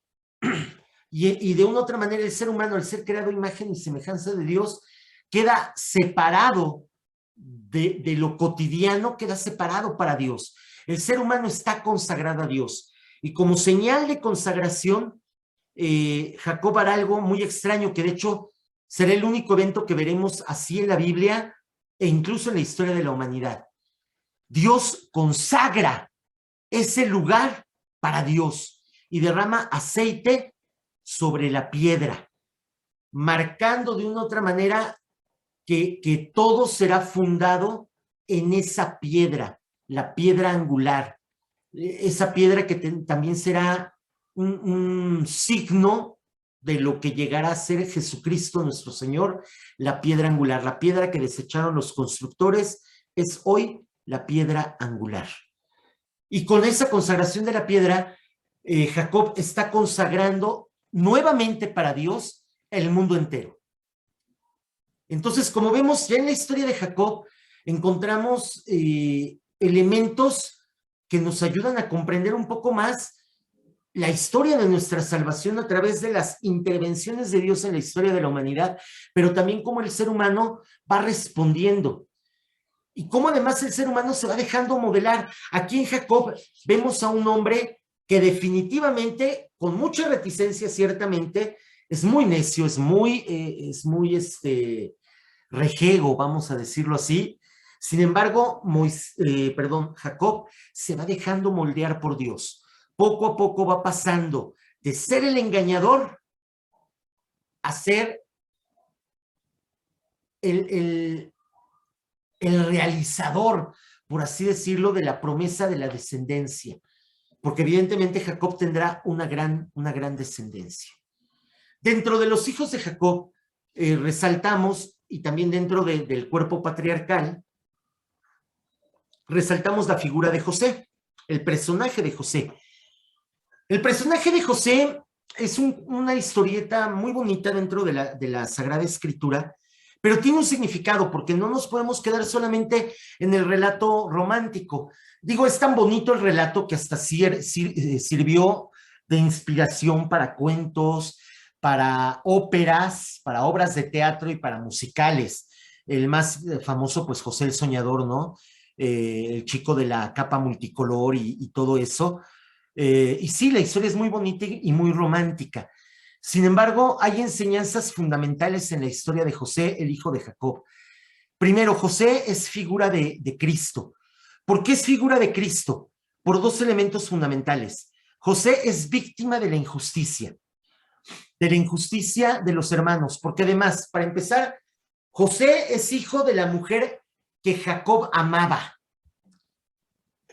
y de una otra manera el ser humano, al ser creado a imagen y semejanza de Dios, queda separado de lo cotidiano, queda separado para Dios. El ser humano está consagrado a Dios. Y como señal de consagración, Jacob hará algo muy extraño, que de hecho será el único evento que veremos así en la Biblia e incluso en la historia de la humanidad. Dios consagra ese lugar para Dios y derrama aceite sobre la piedra, marcando de una u otra manera que todo será fundado en esa piedra, la piedra angular, esa piedra que también será un signo de lo que llegará a ser Jesucristo nuestro Señor, la piedra angular, la piedra que desecharon los constructores, es hoy la piedra angular. Y con esa consagración de la piedra, Jacob está consagrando nuevamente para Dios el mundo entero. Entonces, como vemos ya en la historia de Jacob, encontramos elementos que nos ayudan a comprender un poco más la historia de nuestra salvación a través de las intervenciones de Dios en la historia de la humanidad, pero también cómo el ser humano va respondiendo y cómo además el ser humano se va dejando modelar. Aquí en Jacob vemos a un hombre que definitivamente, con mucha reticencia ciertamente, es muy necio, es muy rejego, vamos a decirlo así. Sin embargo, Jacob se va dejando moldear por Dios. Poco a poco va pasando de ser el engañador a ser el realizador, por así decirlo, de la promesa de la descendencia. Porque evidentemente Jacob tendrá una gran descendencia. Dentro de los hijos de Jacob, resaltamos, y también dentro del cuerpo patriarcal, resaltamos la figura de José, el personaje de José. El personaje de José es una historieta muy bonita dentro de la Sagrada Escritura, pero tiene un significado, porque no nos podemos quedar solamente en el relato romántico. Digo, es tan bonito el relato que hasta sirvió de inspiración para cuentos, para óperas, para obras de teatro y para musicales. El más famoso, pues José el Soñador, ¿no? El chico de la capa multicolor y todo eso. Y sí, la historia es muy bonita y muy romántica. Sin embargo, hay enseñanzas fundamentales en la historia de José, el hijo de Jacob. Primero, José es figura de Cristo. ¿Por qué es figura de Cristo? Por dos elementos fundamentales. José es víctima de la injusticia de los hermanos, porque además, para empezar, José es hijo de la mujer que Jacob amaba.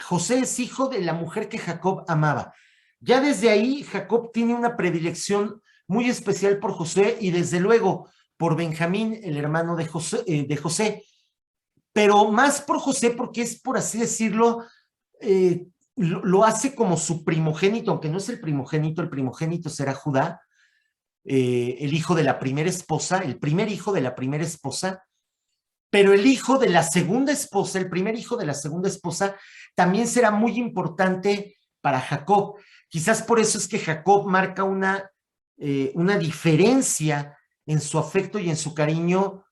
José es hijo de la mujer que Jacob amaba. Ya desde ahí, Jacob tiene una predilección muy especial por José y desde luego por Benjamín, el hermano de José, pero más por José porque es, por así decirlo, lo hace como su primogénito, aunque no es el primogénito será Judá, el hijo de la primera esposa, el primer hijo de la primera esposa, pero el hijo de la segunda esposa, el primer hijo de la segunda esposa, también será muy importante para Jacob. Quizás por eso es que Jacob marca una diferencia en su afecto y en su cariño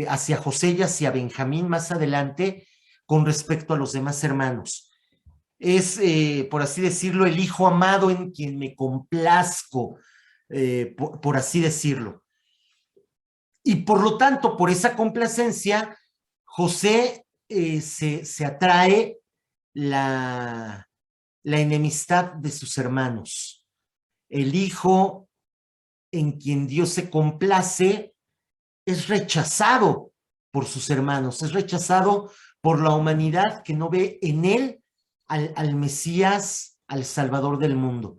hacia José y hacia Benjamín más adelante con respecto a los demás hermanos. Es, por así decirlo, el hijo amado en quien me complazco, por así decirlo. Y por lo tanto, por esa complacencia, José se atrae la enemistad de sus hermanos. El hijo en quien Dios se complace es rechazado por sus hermanos, es rechazado por la humanidad que no ve en él al Mesías, al Salvador del mundo.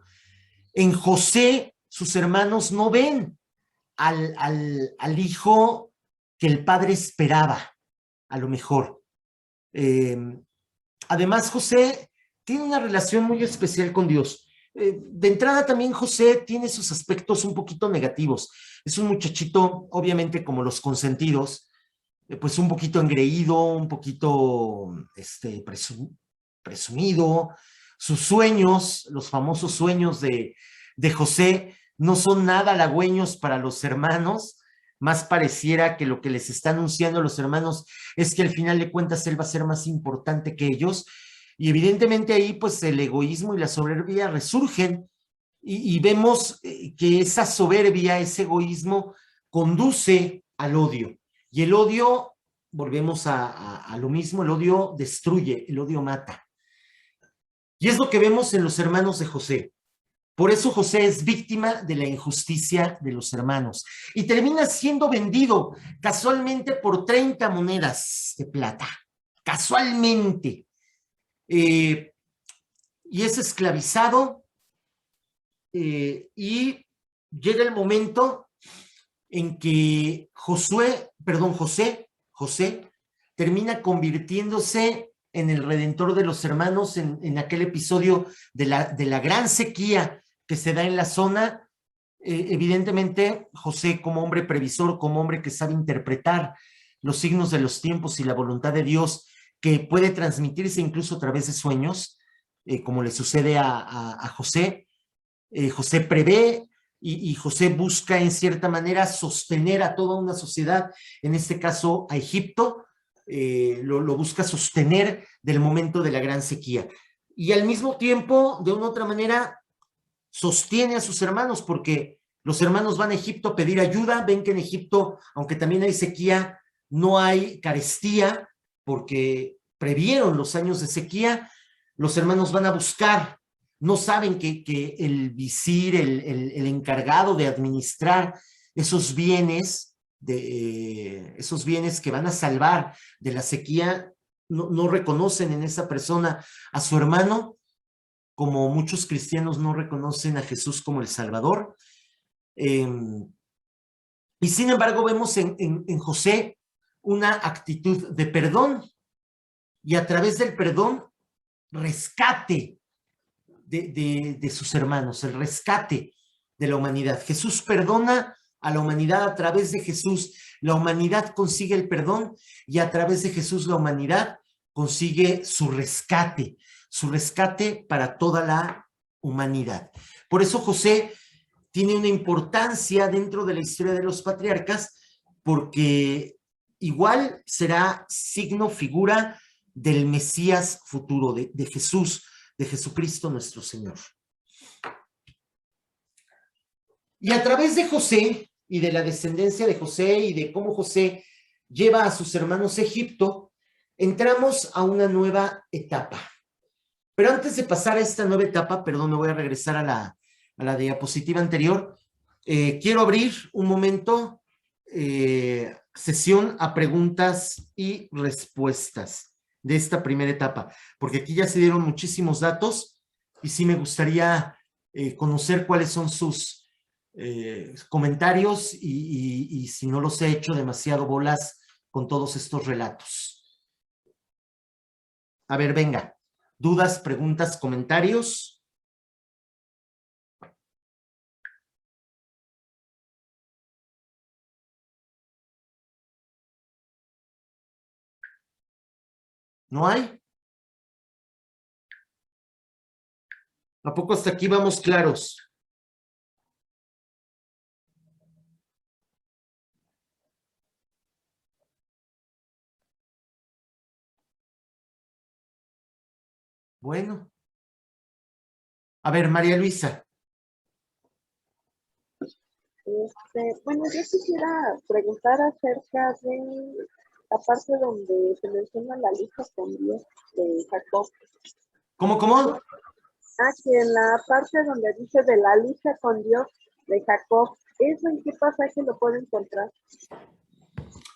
En José, sus hermanos no ven al hijo que el padre esperaba, a lo mejor. Eh, Además, José tiene una relación muy especial con Dios. De entrada también José tiene sus aspectos un poquito negativos. Es un muchachito, obviamente como los consentidos, pues un poquito engreído, un poquito presumido. Sus sueños, los famosos sueños de José, no son nada halagüeños para los hermanos. Más pareciera que lo que les está anunciando a los hermanos es que al final de cuentas él va a ser más importante que ellos. Y evidentemente ahí pues el egoísmo y la soberbia resurgen y vemos que esa soberbia, ese egoísmo conduce al odio. Y el odio, volvemos a lo mismo, el odio destruye, el odio mata. Y es lo que vemos en los hermanos de José. Por eso José es víctima de la injusticia de los hermanos y termina siendo vendido casualmente por 30 monedas de plata. Casualmente. Y es esclavizado y llega el momento en que José termina convirtiéndose en el redentor de los hermanos en aquel episodio de la gran sequía que se da en la zona. Evidentemente, José, como hombre previsor, como hombre que sabe interpretar los signos de los tiempos y la voluntad de Dios, que puede transmitirse incluso a través de sueños, como le sucede a José. José prevé y José busca en cierta manera sostener a toda una sociedad, en este caso a Egipto, lo busca sostener del momento de la gran sequía. Y al mismo tiempo, de una u otra manera, sostiene a sus hermanos porque los hermanos van a Egipto a pedir ayuda, ven que en Egipto, aunque también hay sequía, no hay carestía porque previeron los años de sequía, los hermanos van a buscar, no saben que el visir, el encargado de administrar esos bienes, esos bienes que van a salvar de la sequía, no reconocen en esa persona a su hermano, como muchos cristianos no reconocen a Jesús como el Salvador. Y sin embargo vemos en José una actitud de perdón y a través del perdón rescate de sus hermanos, el rescate de la humanidad. Jesús perdona a la humanidad a través de Jesús. La humanidad consigue el perdón y a través de Jesús la humanidad consigue su rescate para toda la humanidad. Por eso José tiene una importancia dentro de la historia de los patriarcas, porque igual será signo, figura del Mesías futuro, de Jesús, de Jesucristo nuestro Señor. Y a través de José y de la descendencia de José y de cómo José lleva a sus hermanos a Egipto, entramos a una nueva etapa. Pero antes de pasar a esta nueva etapa, perdón, me voy a regresar a la diapositiva anterior, quiero abrir un momento sesión a preguntas y respuestas. de esta primera etapa, porque aquí ya se dieron muchísimos datos y sí me gustaría conocer cuáles son sus comentarios y si no los he hecho demasiado bolas con todos estos relatos. A ver, venga, dudas, preguntas, comentarios. ¿No hay? ¿A poco hasta aquí vamos claros? Bueno. A ver, María Luisa. Bueno, yo quisiera preguntar acerca de la parte donde se menciona la lucha con Dios de Jacob. ¿Cómo? Que en la parte donde dice de la lucha con Dios de Jacob, ¿eso en qué pasaje lo puedo encontrar?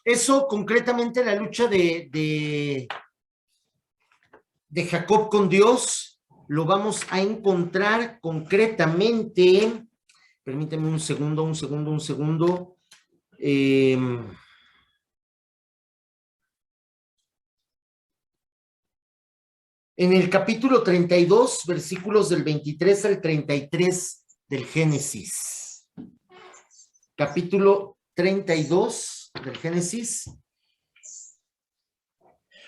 Eso, concretamente, la lucha de Jacob con Dios, lo vamos a encontrar concretamente. Permíteme un segundo. En el capítulo 32, versículos del 23 al 33 del Génesis. Capítulo 32 del Génesis,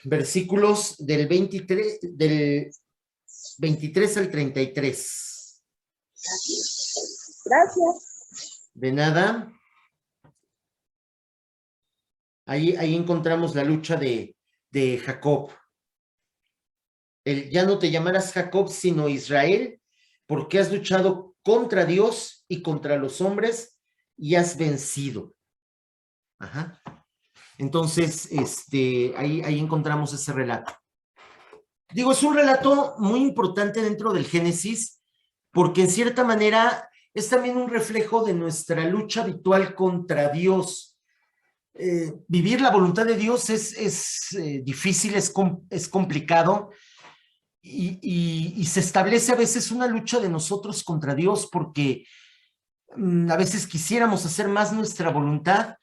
versículos del 23 al 33. Gracias. De nada. Ahí encontramos la lucha de Jacob. Ya no te llamarás Jacob, sino Israel, porque has luchado contra Dios y contra los hombres y has vencido. Ajá. Entonces, ahí encontramos ese relato. Digo, es un relato muy importante dentro del Génesis, porque en cierta manera es también un reflejo de nuestra lucha habitual contra Dios. Vivir la voluntad de Dios es difícil, es complicado, y se establece a veces una lucha de nosotros contra Dios, porque a veces quisiéramos hacer más nuestra voluntad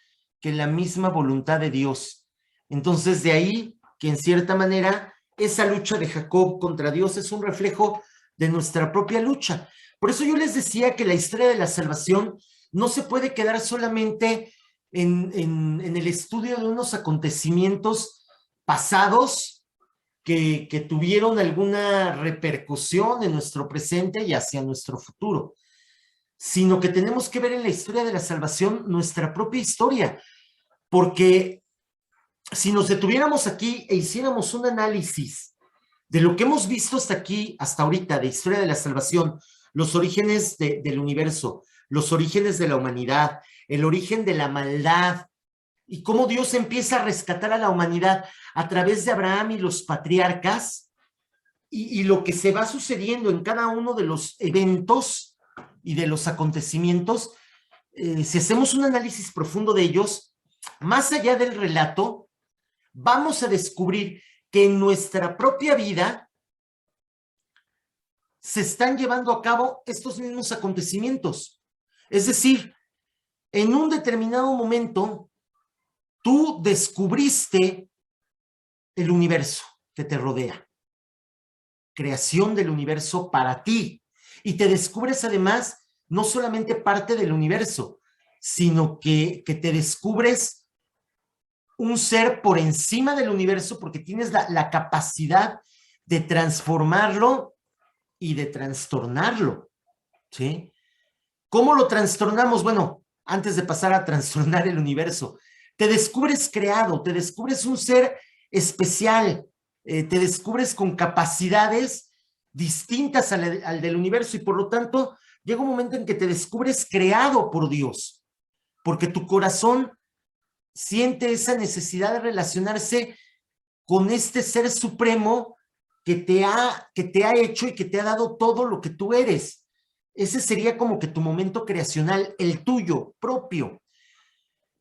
que la misma voluntad de Dios. Entonces, de ahí que en cierta manera esa lucha de Jacob contra Dios es un reflejo de nuestra propia lucha. Por eso yo les decía que la historia de la salvación no se puede quedar solamente en el estudio de unos acontecimientos pasados que tuvieron alguna repercusión en nuestro presente y hacia nuestro futuro, sino que tenemos que ver en la historia de la salvación nuestra propia historia, porque si nos detuviéramos aquí e hiciéramos un análisis de lo que hemos visto hasta aquí, hasta ahorita, de historia de la salvación, los orígenes del universo, los orígenes de la humanidad, el origen de la maldad, y cómo Dios empieza a rescatar a la humanidad a través de Abraham y los patriarcas, y lo que se va sucediendo en cada uno de los eventos y de los acontecimientos, si hacemos un análisis profundo de ellos, más allá del relato, vamos a descubrir que en nuestra propia vida se están llevando a cabo estos mismos acontecimientos. Es decir, en un determinado momento, tú descubriste el universo que te rodea, creación del universo para ti, y te descubres además no solamente parte del universo, sino que te descubres un ser por encima del universo, porque tienes la capacidad de transformarlo y de trastornarlo, ¿sí? ¿Cómo lo trastornamos? Bueno, antes de pasar a trastornar el universo, te descubres creado, te descubres un ser especial, te descubres con capacidades distintas al del universo, y por lo tanto llega un momento en que te descubres creado por Dios, porque tu corazón siente esa necesidad de relacionarse con este ser supremo que te ha hecho y que te ha dado todo lo que tú eres. Ese sería como que tu momento creacional, el tuyo, propio.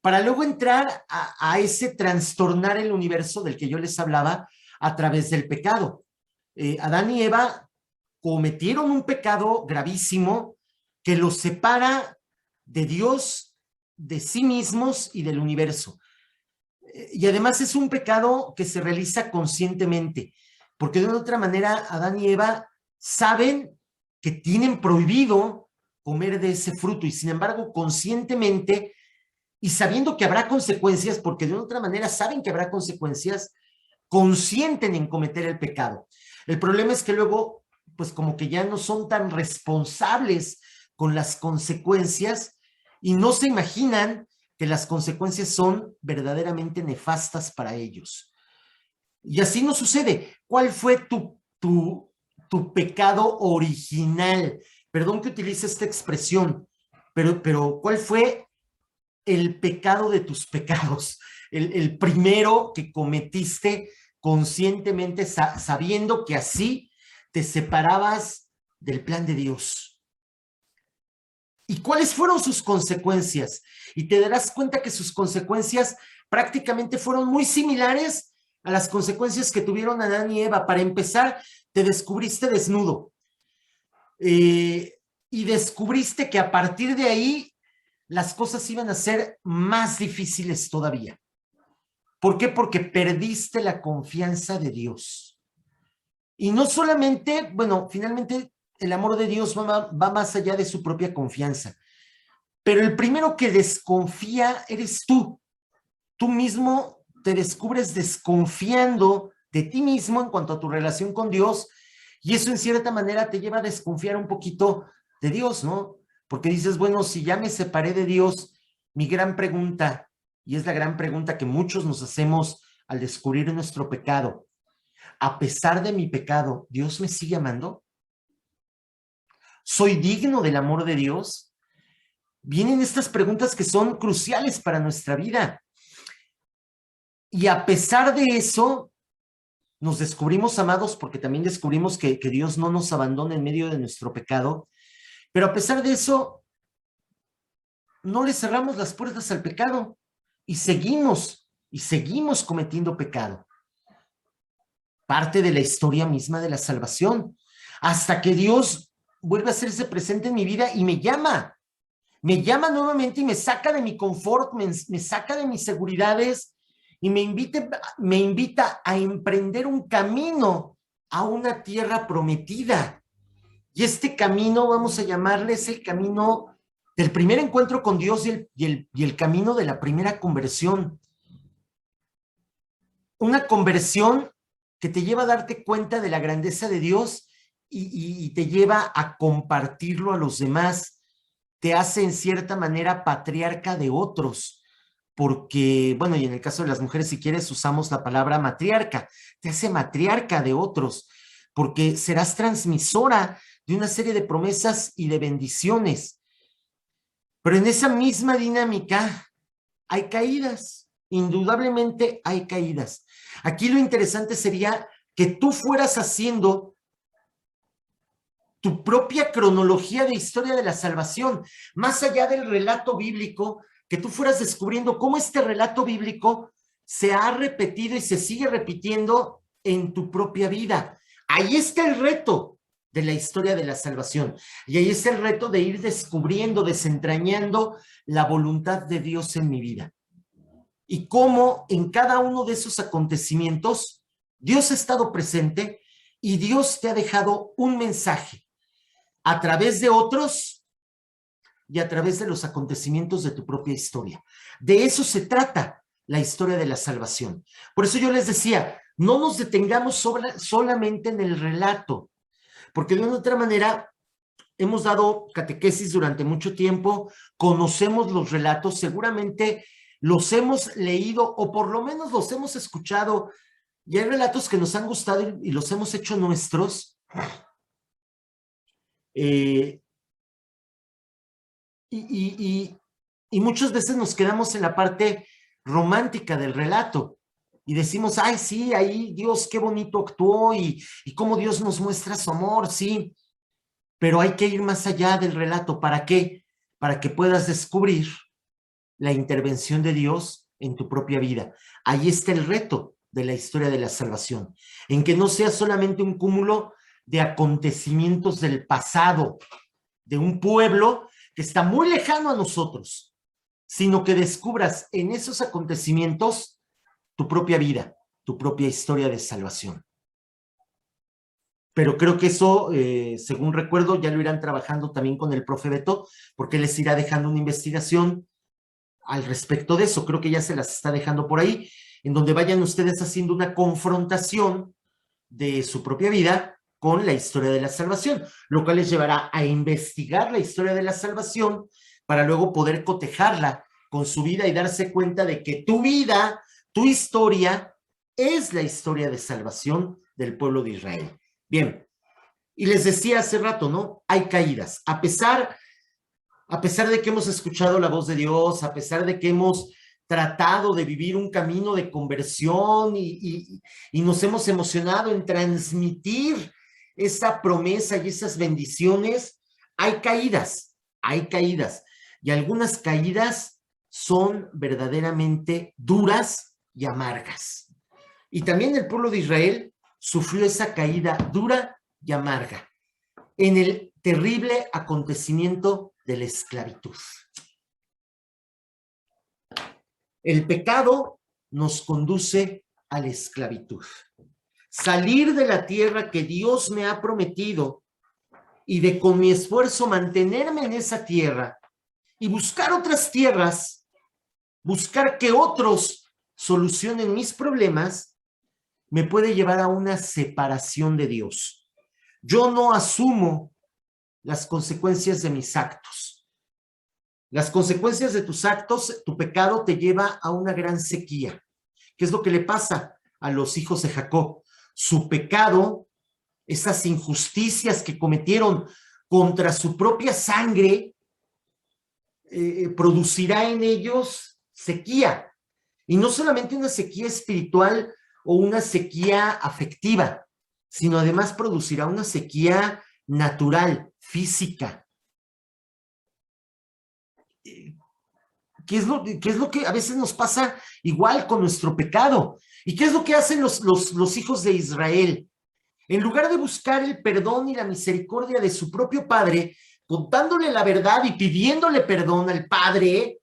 Para luego entrar a ese trastornar el universo del que yo les hablaba, a través del pecado. Adán y Eva cometieron un pecado gravísimo que los separa de Dios, de sí mismos y del universo. Y además es un pecado que se realiza conscientemente, porque de una otra manera Adán y Eva saben que tienen prohibido comer de ese fruto y sin embargo conscientemente y sabiendo que habrá consecuencias, porque de una otra manera saben que habrá consecuencias, consienten en cometer el pecado. El problema es que luego, pues como que ya no son tan responsables con las consecuencias y no se imaginan que las consecuencias son verdaderamente nefastas para ellos. Y así no sucede. ¿Cuál fue tu pecado original? Perdón que utilice esta expresión, pero ¿cuál fue el pecado de tus pecados? El primero que cometiste conscientemente, sabiendo que así te separabas del plan de Dios. ¿Y cuáles fueron sus consecuencias? Y te darás cuenta que sus consecuencias prácticamente fueron muy similares a las consecuencias que tuvieron Adán y Eva. Para empezar, te descubriste desnudo. Y descubriste que a partir de ahí las cosas iban a ser más difíciles todavía. ¿Por qué? Porque perdiste la confianza de Dios. Y no solamente, bueno, finalmente el amor de Dios va más allá de su propia confianza. Pero el primero que desconfía eres tú. Tú mismo te descubres desconfiando de ti mismo en cuanto a tu relación con Dios, y eso en cierta manera te lleva a desconfiar un poquito de Dios, ¿no? Porque dices, bueno, si ya me separé de Dios, mi gran pregunta, y es la gran pregunta que muchos nos hacemos al descubrir nuestro pecado, a pesar de mi pecado, ¿Dios me sigue amando? ¿Soy digno del amor de Dios? Vienen estas preguntas que son cruciales para nuestra vida. Y a pesar de eso, nos descubrimos amados porque también descubrimos que Dios no nos abandona en medio de nuestro pecado. Pero a pesar de eso, no le cerramos las puertas al pecado y seguimos cometiendo pecado. Parte de la historia misma de la salvación, hasta que Dios vuelve a hacerse presente en mi vida y me llama nuevamente y me saca de mi confort, me saca de mis seguridades y me invita a emprender un camino a una tierra prometida. Y este camino, vamos a llamarle, es el camino del primer encuentro con Dios y el camino de la primera conversión. Una conversión que te lleva a darte cuenta de la grandeza de Dios y te lleva a compartirlo a los demás. Te hace en cierta manera patriarca de otros, porque, bueno, y en el caso de las mujeres, si quieres, usamos la palabra matriarca. Te hace matriarca de otros, porque serás transmisora de una serie de promesas y de bendiciones. Pero en esa misma dinámica hay caídas, indudablemente hay caídas. Aquí lo interesante sería que tú fueras haciendo tu propia cronología de historia de la salvación, más allá del relato bíblico, que tú fueras descubriendo cómo este relato bíblico se ha repetido y se sigue repitiendo en tu propia vida. Ahí está el reto de la historia de la salvación. Y ahí está el reto de ir descubriendo, desentrañando la voluntad de Dios en mi vida. Y cómo en cada uno de esos acontecimientos Dios ha estado presente y Dios te ha dejado un mensaje a través de otros y a través de los acontecimientos de tu propia historia. De eso se trata la historia de la salvación. Por eso yo les decía, no nos detengamos solamente en el relato, porque de una otra manera hemos dado catequesis durante mucho tiempo, conocemos los relatos, seguramente los hemos leído o por lo menos los hemos escuchado, y hay relatos que nos han gustado y los hemos hecho nuestros. Y muchas veces nos quedamos en la parte romántica del relato y decimos, ay, sí, ahí Dios qué bonito actuó y cómo Dios nos muestra su amor, sí, pero hay que ir más allá del relato. ¿Para qué? Para que puedas descubrir la intervención de Dios en tu propia vida. Ahí está el reto de la historia de la salvación, en que no sea solamente un cúmulo de acontecimientos del pasado, de un pueblo que está muy lejano a nosotros, sino que descubras en esos acontecimientos tu propia vida, tu propia historia de salvación. Pero creo que eso, según recuerdo, ya lo irán trabajando también con el profe Beto, porque les irá dejando una investigación al respecto de eso. Creo que ya se las está dejando por ahí, en donde vayan ustedes haciendo una confrontación de su propia vida con la historia de la salvación, lo cual les llevará a investigar la historia de la salvación para luego poder cotejarla con su vida y darse cuenta de que tu vida, tu historia, es la historia de salvación del pueblo de Israel. Bien, y les decía hace rato, ¿no? Hay caídas. A pesar de que hemos escuchado la voz de Dios, a pesar de que hemos tratado de vivir un camino de conversión y nos hemos emocionado en transmitir esa promesa y esas bendiciones, hay caídas. Y algunas caídas son verdaderamente duras y amargas. Y también el pueblo de Israel sufrió esa caída dura y amarga en el terrible acontecimiento de la esclavitud. El pecado nos conduce a la esclavitud. Salir de la tierra que Dios me ha prometido y de con mi esfuerzo mantenerme en esa tierra y buscar otras tierras, buscar que otros solucionen mis problemas, me puede llevar a una separación de Dios. Yo no asumo las consecuencias de mis actos. Las consecuencias de tus actos, tu pecado te lleva a una gran sequía. ¿Qué es lo que le pasa a los hijos de Jacob? Su pecado, esas injusticias que cometieron contra su propia sangre, producirá en ellos sequía. Y no solamente una sequía espiritual o una sequía afectiva, sino además producirá una sequía natural, física. ¿Qué es lo que a veces nos pasa igual con nuestro pecado? ¿Y qué es lo que hacen los hijos de Israel? En lugar de buscar el perdón y la misericordia de su propio padre, contándole la verdad y pidiéndole perdón al padre,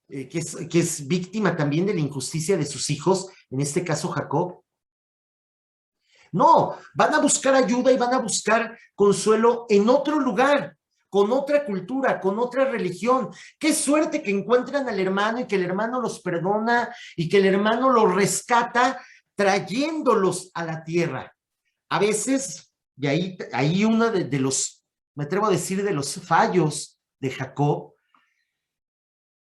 que es víctima también de la injusticia de sus hijos, en este caso Jacob. No, van a buscar ayuda y van a buscar consuelo en otro lugar, con otra cultura, con otra religión. Qué suerte que encuentran al hermano y que el hermano los perdona y que el hermano los rescata trayéndolos a la tierra. A veces, y ahí uno de los, me atrevo a decir, de los fallos de Jacob,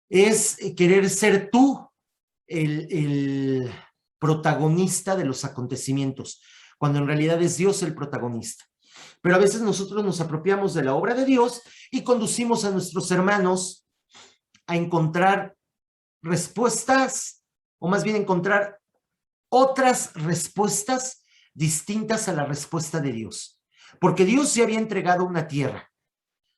es querer ser tú el protagonista de los acontecimientos, cuando en realidad es Dios el protagonista. Pero a veces nosotros nos apropiamos de la obra de Dios y conducimos a nuestros hermanos a encontrar respuestas, o más bien encontrar otras respuestas distintas a la respuesta de Dios. Porque Dios ya había entregado una tierra.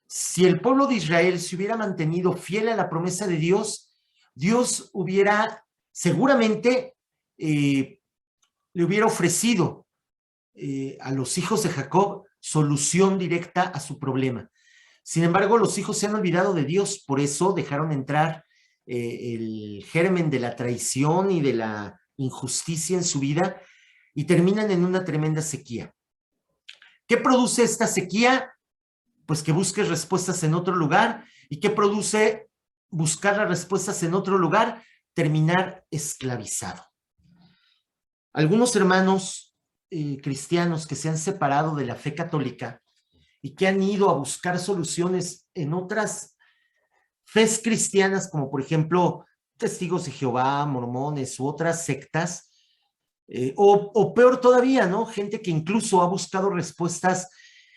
Si el pueblo de Israel se hubiera mantenido fiel a la promesa de Dios, Dios hubiera seguramente le hubiera ofrecido a los hijos de Jacob solución directa a su problema. Sin embargo, los hijos se han olvidado de Dios, por eso dejaron entrar el germen de la traición y de la injusticia en su vida y terminan en una tremenda sequía. ¿Qué produce esta sequía? Pues que busques respuestas en otro lugar. ¿Y qué produce buscar las respuestas en otro lugar? Terminar esclavizado. Algunos hermanos cristianos que se han separado de la fe católica y que han ido a buscar soluciones en otras fes cristianas, como por ejemplo Testigos de Jehová, mormones u otras sectas, o peor todavía, ¿no? Gente que incluso ha buscado respuestas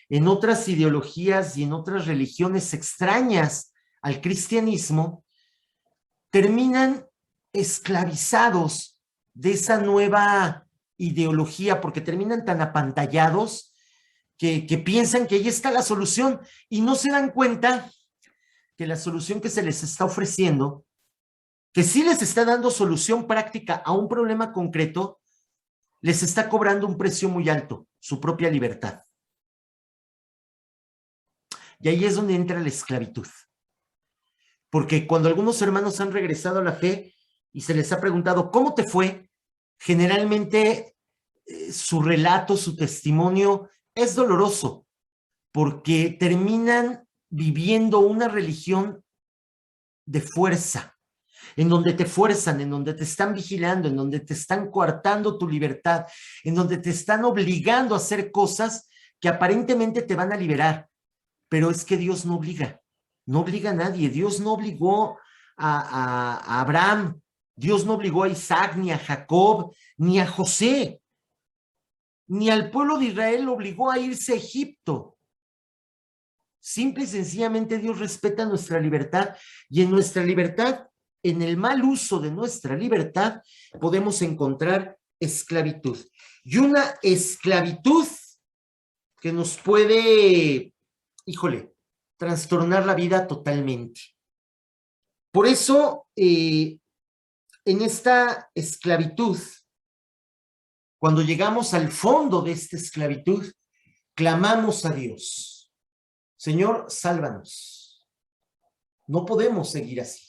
en otras ideologías y en otras religiones extrañas al cristianismo, terminan esclavizados de esa nueva ideología, porque terminan tan apantallados que piensan que ahí está la solución y no se dan cuenta que la solución que se les está ofreciendo, que sí les está dando solución práctica a un problema concreto, les está cobrando un precio muy alto, su propia libertad. Y ahí es donde entra la esclavitud. Porque cuando algunos hermanos han regresado a la fe y se les ha preguntado, ¿cómo te fue? Generalmente su relato, su testimonio es doloroso, porque terminan viviendo una religión de fuerza, en donde te fuerzan, en donde te están vigilando, en donde te están coartando tu libertad, en donde te están obligando a hacer cosas que aparentemente te van a liberar, pero es que Dios no obliga, no obliga a nadie. Dios no obligó a Abraham, Dios no obligó a Isaac, ni a Jacob, ni a José, ni al pueblo de Israel lo obligó a irse a Egipto. Simple y sencillamente Dios respeta nuestra libertad, y en nuestra libertad, en el mal uso de nuestra libertad, podemos encontrar esclavitud. Y una esclavitud que nos puede, híjole, trastornar la vida totalmente. Por eso, en esta esclavitud, cuando llegamos al fondo de esta esclavitud, clamamos a Dios: Señor, sálvanos. No podemos seguir así.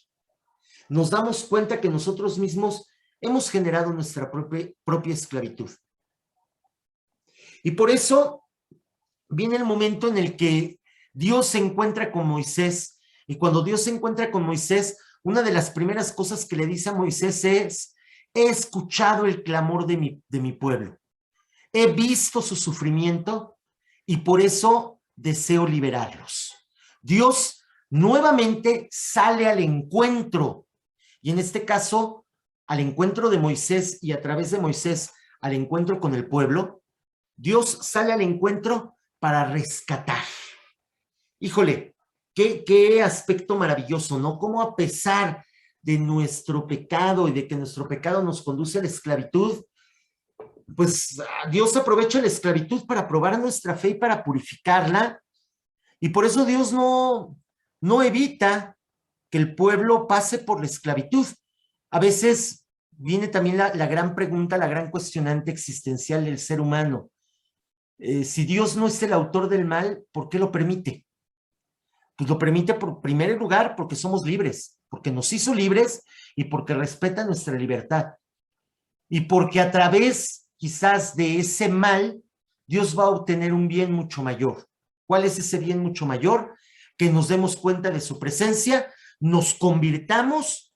Nos damos cuenta que nosotros mismos hemos generado nuestra propia esclavitud. Y por eso viene el momento en el que Dios se encuentra con Moisés, y cuando Dios se encuentra con Moisés, una de las primeras cosas que le dice a Moisés es: he escuchado el clamor de mi pueblo, he visto su sufrimiento y por eso deseo liberarlos. Dios nuevamente sale al encuentro, y en este caso al encuentro de Moisés, y a través de Moisés al encuentro con el pueblo. Dios sale al encuentro para rescatar. Híjole, qué aspecto maravilloso, ¿no? Cómo a pesar de nuestro pecado y de que nuestro pecado nos conduce a la esclavitud, pues Dios aprovecha la esclavitud para probar nuestra fe y para purificarla. Y por eso Dios no evita que el pueblo pase por la esclavitud. A veces viene también la gran pregunta, la gran cuestionante existencial del ser humano. Si Dios no es el autor del mal, ¿por qué lo permite? Pues lo permite por primer lugar porque somos libres, porque nos hizo libres y porque respeta nuestra libertad. Y porque a través quizás de ese mal, Dios va a obtener un bien mucho mayor. ¿Cuál es ese bien mucho mayor? Que nos demos cuenta de su presencia, nos convirtamos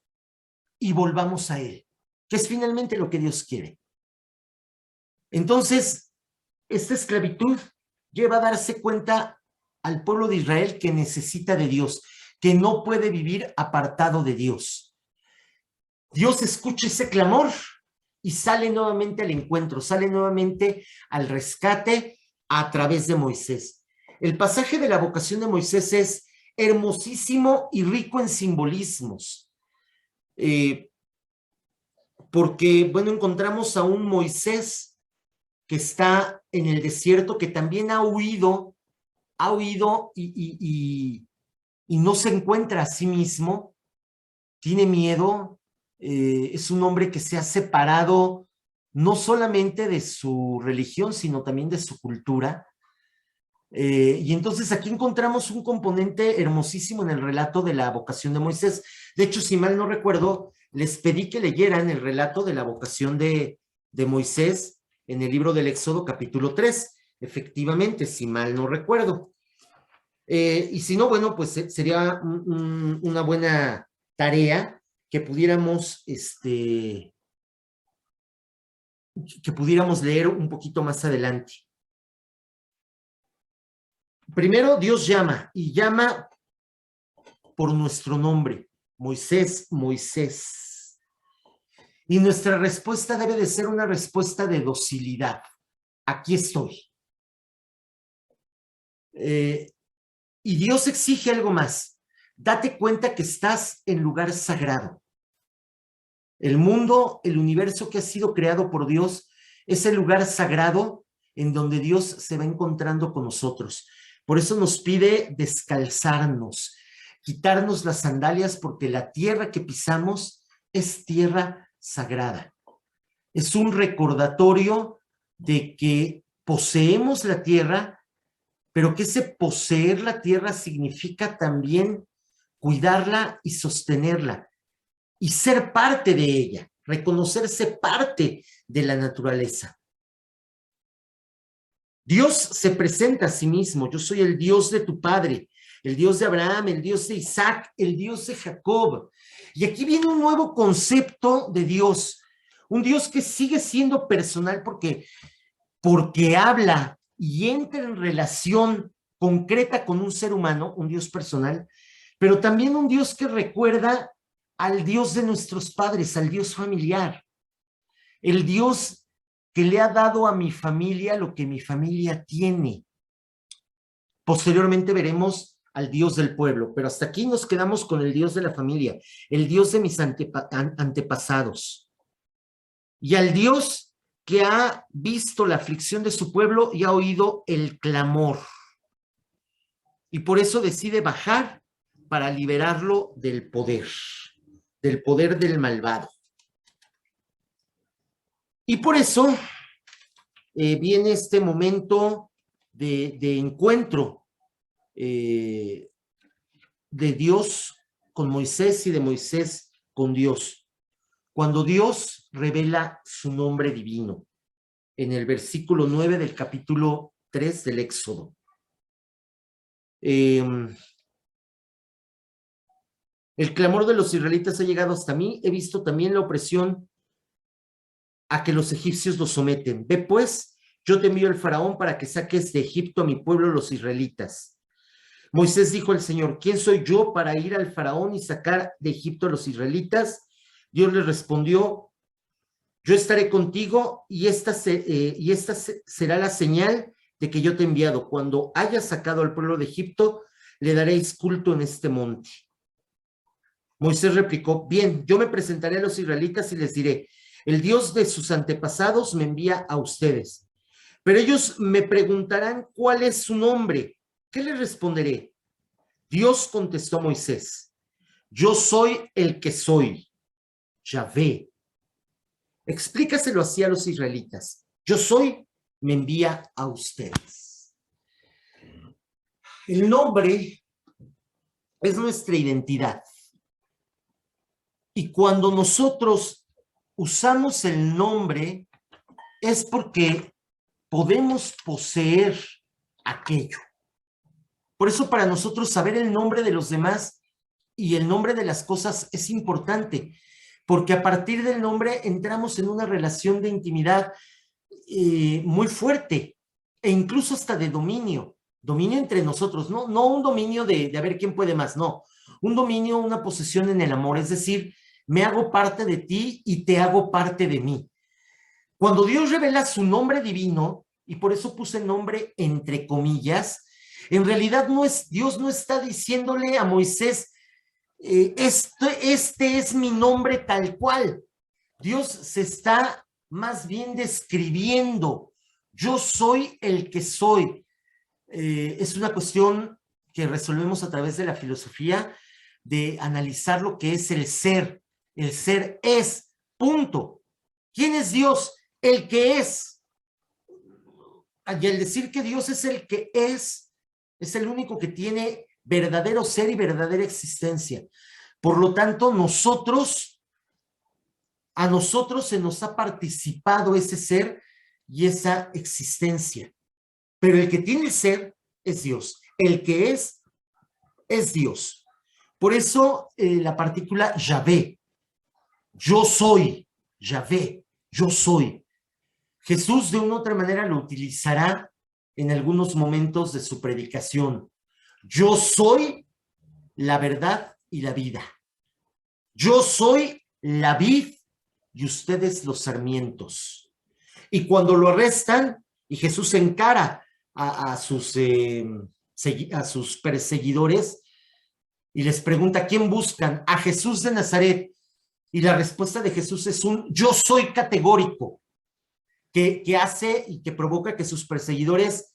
y volvamos a Él, que es finalmente lo que Dios quiere. Entonces, esta esclavitud lleva a darse cuenta al pueblo de Israel que necesita de Dios, que no puede vivir apartado de Dios. Dios escucha ese clamor y sale nuevamente al encuentro, sale nuevamente al rescate a través de Moisés. El pasaje de la vocación de Moisés es hermosísimo y rico en simbolismos, porque, bueno, encontramos a un Moisés que está en el desierto, que también ha huido y no se encuentra a sí mismo, tiene miedo, es un hombre que se ha separado no solamente de su religión, sino también de su cultura. Y entonces aquí encontramos un componente hermosísimo en el relato de la vocación de Moisés. De hecho, si mal no recuerdo, les pedí que leyeran el relato de la vocación de Moisés en el libro del Éxodo, capítulo 3. Efectivamente, si mal no recuerdo. Y si no, bueno, pues sería una buena tarea que pudiéramos, que pudiéramos leer un poquito más adelante. Primero, Dios llama, y llama por nuestro nombre: Moisés, Moisés. Y nuestra respuesta debe de ser una respuesta de docilidad. Aquí estoy. Y Dios exige algo más: date cuenta que estás en lugar sagrado. El mundo, el universo que ha sido creado por Dios, es el lugar sagrado en donde Dios se va encontrando con nosotros. Por eso nos pide descalzarnos, quitarnos las sandalias, porque la tierra que pisamos es tierra sagrada. Es un recordatorio de que poseemos la tierra, pero que ese poseer la tierra significa también cuidarla y sostenerla y ser parte de ella, reconocerse parte de la naturaleza. Dios se presenta a sí mismo: yo soy el Dios de tu padre, el Dios de Abraham, el Dios de Isaac, el Dios de Jacob. Y aquí viene un nuevo concepto de Dios, un Dios que sigue siendo personal porque habla y entra en relación concreta con un ser humano, un Dios personal, pero también un Dios que recuerda al Dios de nuestros padres, al Dios familiar, el Dios que le ha dado a mi familia lo que mi familia tiene. Posteriormente veremos al Dios del pueblo, pero hasta aquí nos quedamos con el Dios de la familia, el Dios de mis antepasados, y al Dios que ha visto la aflicción de su pueblo y ha oído el clamor, y por eso decide bajar para liberarlo del poder del malvado. Y por eso viene este momento de encuentro de Dios con Moisés y de Moisés con Dios, cuando Dios revela su nombre divino en el versículo 9 del capítulo 3 del Éxodo. El clamor de los israelitas ha llegado hasta mí, he visto también la opresión a que los egipcios los someten. Ve pues, yo te envío al faraón para que saques de Egipto a mi pueblo los israelitas. Moisés dijo al Señor: ¿quién soy yo para ir al faraón y sacar de Egipto a los israelitas? Dios le respondió: yo estaré contigo y esta será la señal de que yo te he enviado. Cuando hayas sacado al pueblo de Egipto, le daréis culto en este monte. Moisés replicó: bien, yo me presentaré a los israelitas y les diré: el Dios de sus antepasados me envía a ustedes. Pero ellos me preguntarán cuál es su nombre. ¿Qué les responderé? Dios contestó a Moisés: yo soy el que soy, Yahvé. Explícaselo así a los israelitas: yo soy, me envía a ustedes. El nombre es nuestra identidad. Y cuando nosotros usamos el nombre, es porque podemos poseer aquello. Por eso para nosotros saber el nombre de los demás y el nombre de las cosas es importante, porque a partir del nombre entramos en una relación de intimidad muy fuerte e incluso hasta de dominio entre nosotros, no un dominio de a ver quién puede más, no, un dominio, una posesión en el amor, es decir, me hago parte de ti y te hago parte de mí. Cuando Dios revela su nombre divino, y por eso puse nombre entre comillas, en realidad Dios no está diciéndole a Moisés, este es mi nombre tal cual. Dios se está más bien describiendo: yo soy el que soy. Es una cuestión que resolvemos a través de la filosofía, de analizar lo que es el ser. El ser es, punto. ¿Quién es Dios? El que es. Y al decir que Dios es el que es el único que tiene verdadero ser y verdadera existencia. Por lo tanto, a nosotros se nos ha participado ese ser y esa existencia. Pero el que tiene el ser es Dios. El que es Dios. Por eso la partícula Yahvé. Yo soy, Yahvé, yo soy. Jesús de una u otra manera lo utilizará en algunos momentos de su predicación. Yo soy la verdad y la vida. Yo soy la vid y ustedes los sarmientos. Y cuando lo arrestan y Jesús encara a sus perseguidores y les pregunta: ¿quién buscan? A Jesús de Nazaret. Y la respuesta de Jesús es un yo soy categórico, que hace y que provoca que sus perseguidores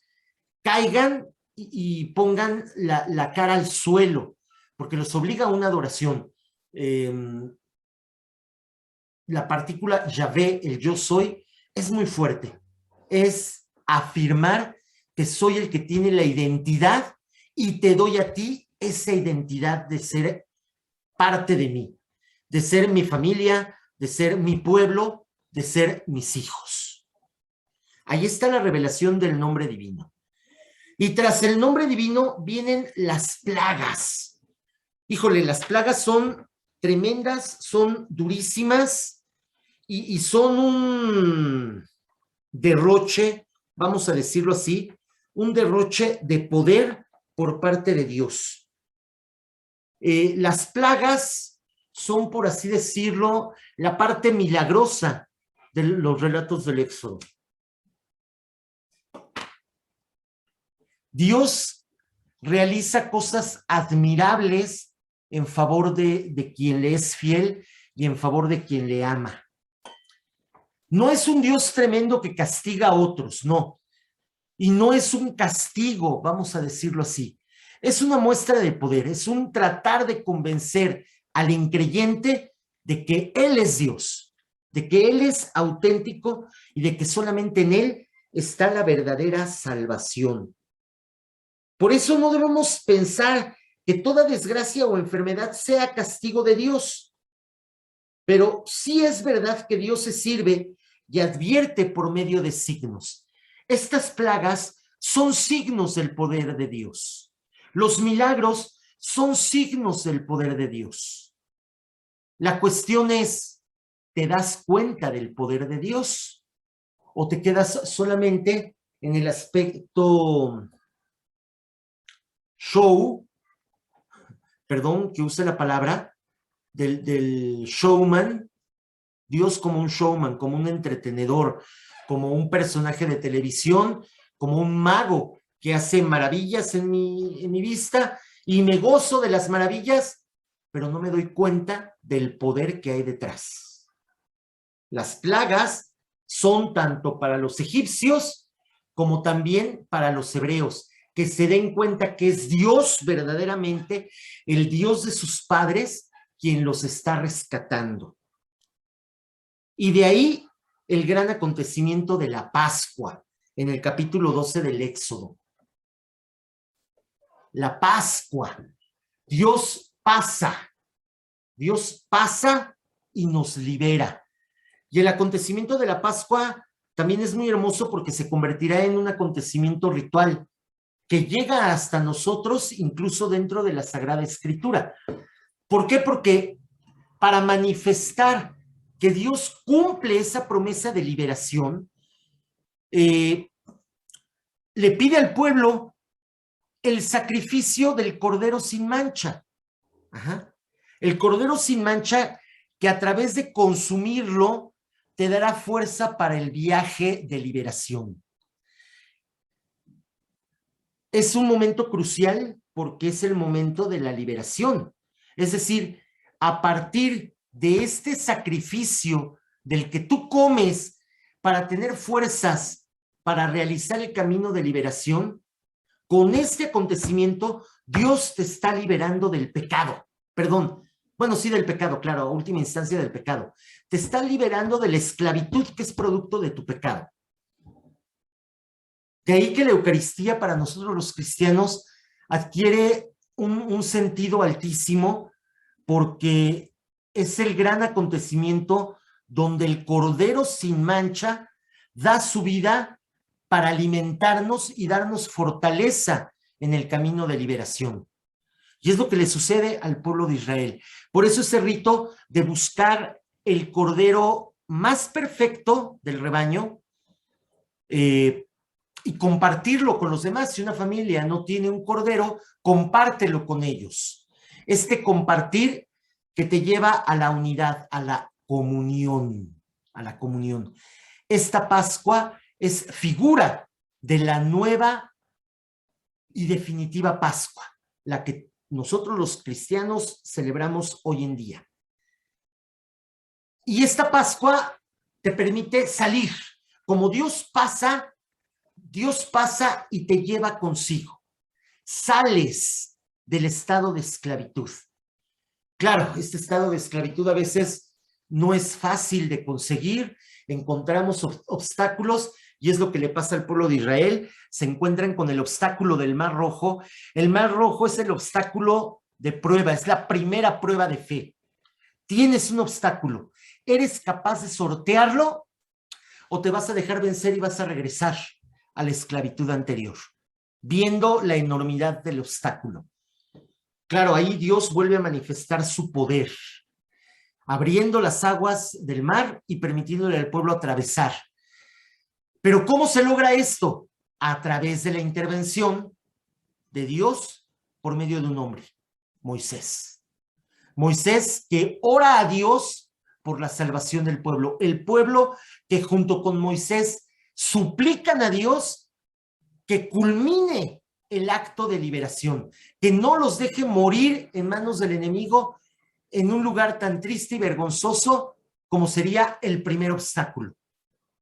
caigan y pongan la cara al suelo, porque los obliga a una adoración. la partícula Yahvé, el yo soy, es muy fuerte. Es afirmar que soy el que tiene la identidad y te doy a ti esa identidad de ser parte de mí, de ser mi familia, de ser mi pueblo, de ser mis hijos. Ahí está la revelación del nombre divino. Y tras el nombre divino vienen las plagas. Híjole, las plagas son tremendas, son durísimas y son un derroche, vamos a decirlo así, un derroche de poder por parte de Dios. Las plagas son, por así decirlo, la parte milagrosa de los relatos del Éxodo. Dios realiza cosas admirables en favor de quien le es fiel y en favor de quien le ama. No es un Dios tremendo que castiga a otros, no. Y no es un castigo, vamos a decirlo así. Es una muestra de poder, es un tratar de convencer al increyente de que Él es Dios, de que Él es auténtico y de que solamente en Él está la verdadera salvación. Por eso no debemos pensar que toda desgracia o enfermedad sea castigo de Dios. Pero sí es verdad que Dios se sirve y advierte por medio de signos. Estas plagas son signos del poder de Dios. Los milagros son signos del poder de Dios. La cuestión es, ¿te das cuenta del poder de Dios? ¿O te quedas solamente en el aspecto show, perdón que use la palabra, del showman, Dios como un showman, como un entretenedor, como un personaje de televisión, como un mago que hace maravillas en mi vista y me gozo de las maravillas, pero no me doy cuenta del poder que hay detrás. Las plagas son tanto para los egipcios como también para los hebreos, que se den cuenta que es Dios verdaderamente, el Dios de sus padres, quien los está rescatando. Y de ahí el gran acontecimiento de la Pascua, en el capítulo 12 del Éxodo. La Pascua, Dios pasa y nos libera. Y el acontecimiento de la Pascua también es muy hermoso porque se convertirá en un acontecimiento ritual que llega hasta nosotros incluso dentro de la Sagrada Escritura. ¿Por qué? Porque para manifestar que Dios cumple esa promesa de liberación, le pide al pueblo el sacrificio del cordero sin mancha. Ajá. El cordero sin mancha que a través de consumirlo te dará fuerza para el viaje de liberación. Es un momento crucial porque es el momento de la liberación. Es decir, a partir de este sacrificio del que tú comes para tener fuerzas para realizar el camino de liberación, con este acontecimiento Dios te está liberando del pecado. Perdón, bueno, sí del pecado, claro, a última instancia del pecado. Te está liberando de la esclavitud que es producto de tu pecado. De ahí que la Eucaristía para nosotros los cristianos adquiere un sentido altísimo porque es el gran acontecimiento donde el Cordero sin mancha da su vida para alimentarnos y darnos fortaleza en el camino de liberación. Y es lo que le sucede al pueblo de Israel. Por eso ese rito de buscar el Cordero más perfecto del rebaño, y compartirlo con los demás. Si una familia no tiene un cordero, compártelo con ellos. Este compartir que te lleva a la unidad, a la comunión, a la comunión. Esta Pascua es figura de la nueva y definitiva Pascua, la que nosotros los cristianos celebramos hoy en día. Y esta Pascua te permite salir. Como Dios pasa y te lleva consigo. Sales del estado de esclavitud. Claro, este estado de esclavitud a veces no es fácil de conseguir, encontramos obstáculos, y es lo que le pasa al pueblo de Israel. Se encuentran con el obstáculo del Mar Rojo. El Mar Rojo es el obstáculo de prueba, es la primera prueba de fe. Tienes un obstáculo, ¿eres capaz de sortearlo o te vas a dejar vencer y vas a regresar a la esclavitud anterior, viendo la enormidad del obstáculo? Claro, ahí Dios vuelve a manifestar su poder, abriendo las aguas del mar y permitiéndole al pueblo atravesar. Pero ¿cómo se logra esto? A través de la intervención de Dios por medio de un hombre, Moisés. Moisés que ora a Dios por la salvación del pueblo. El pueblo que junto con Moisés suplican a Dios que culmine el acto de liberación, que no los deje morir en manos del enemigo en un lugar tan triste y vergonzoso como sería el primer obstáculo.